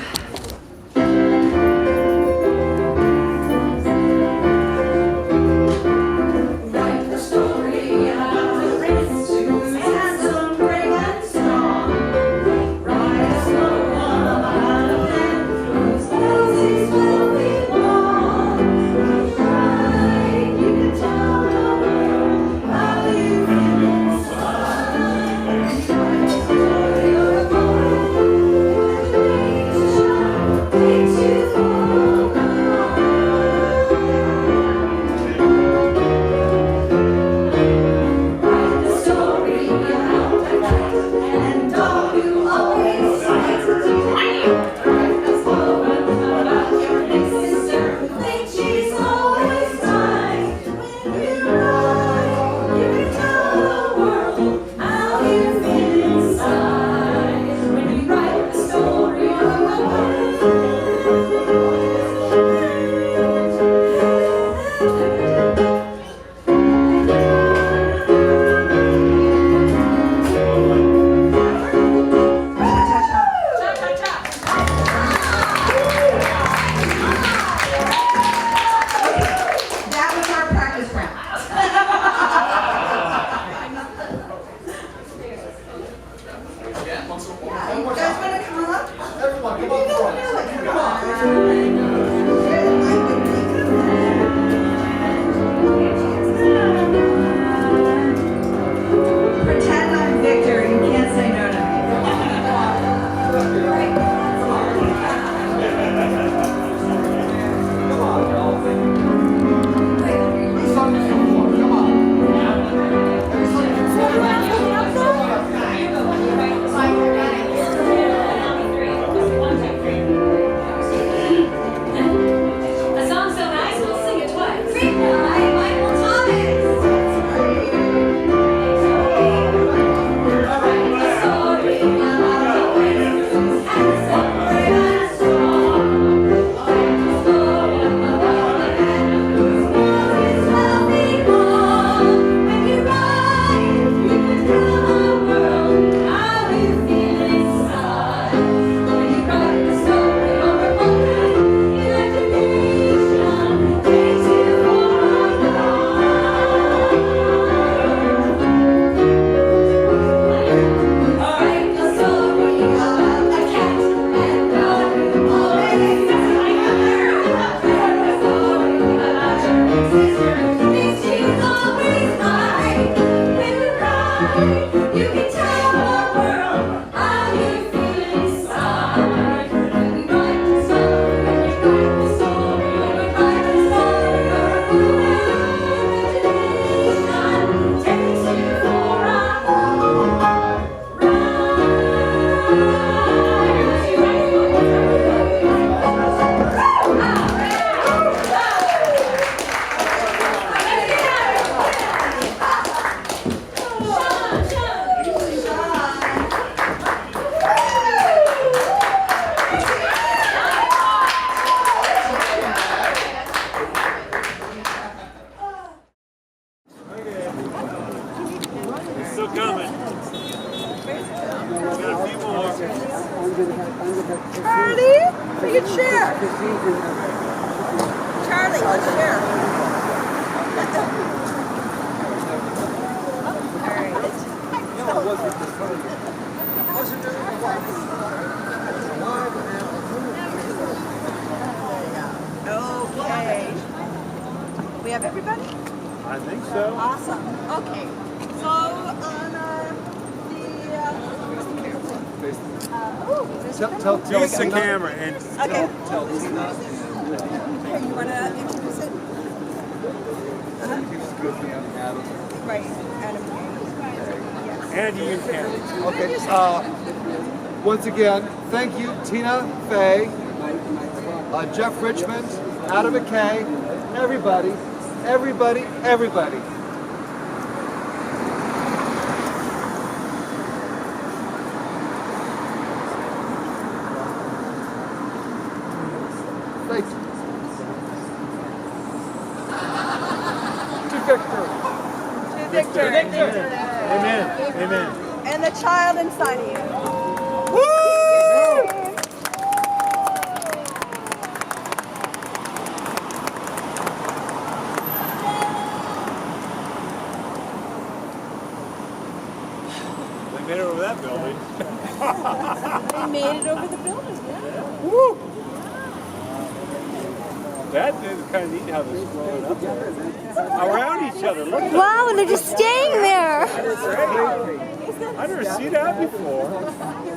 Charlie, we can share. Charlie, let's share. Okay. We have everybody? I think so. Awesome. Okay. So on Use the camera and okay. tell Here, you want to introduce it? Right. Adam. And you can. Okay. Once again, thank you, Tina Fey, Jeff Richmond, Adam McKay, everybody. Thank you. To Victor. Victor. Amen. Amen. And the child inside of you. We made it over that building. They made it over the building, yeah. Woo! That is kind of neat how they're flowing up there. Around each other. Look at Wow, and they're just staying there. I've never seen that before.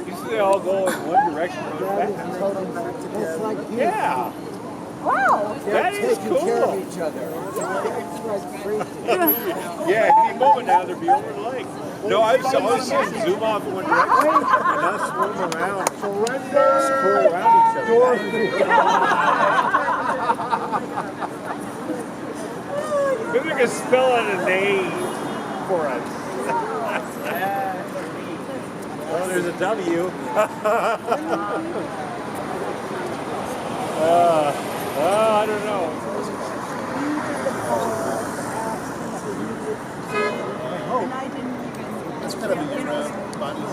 Usually they all go in one direction. Yeah. Wow. That is cool. Yeah, any moment now they'll be over the lake. No, I've always seen them zoom off in one direction and not swim around. Surrender. Scroll around each other. Maybe we can spell out a name for us. Oh, there's a W. I don't know. And I didn't even. That's kind of a bodies.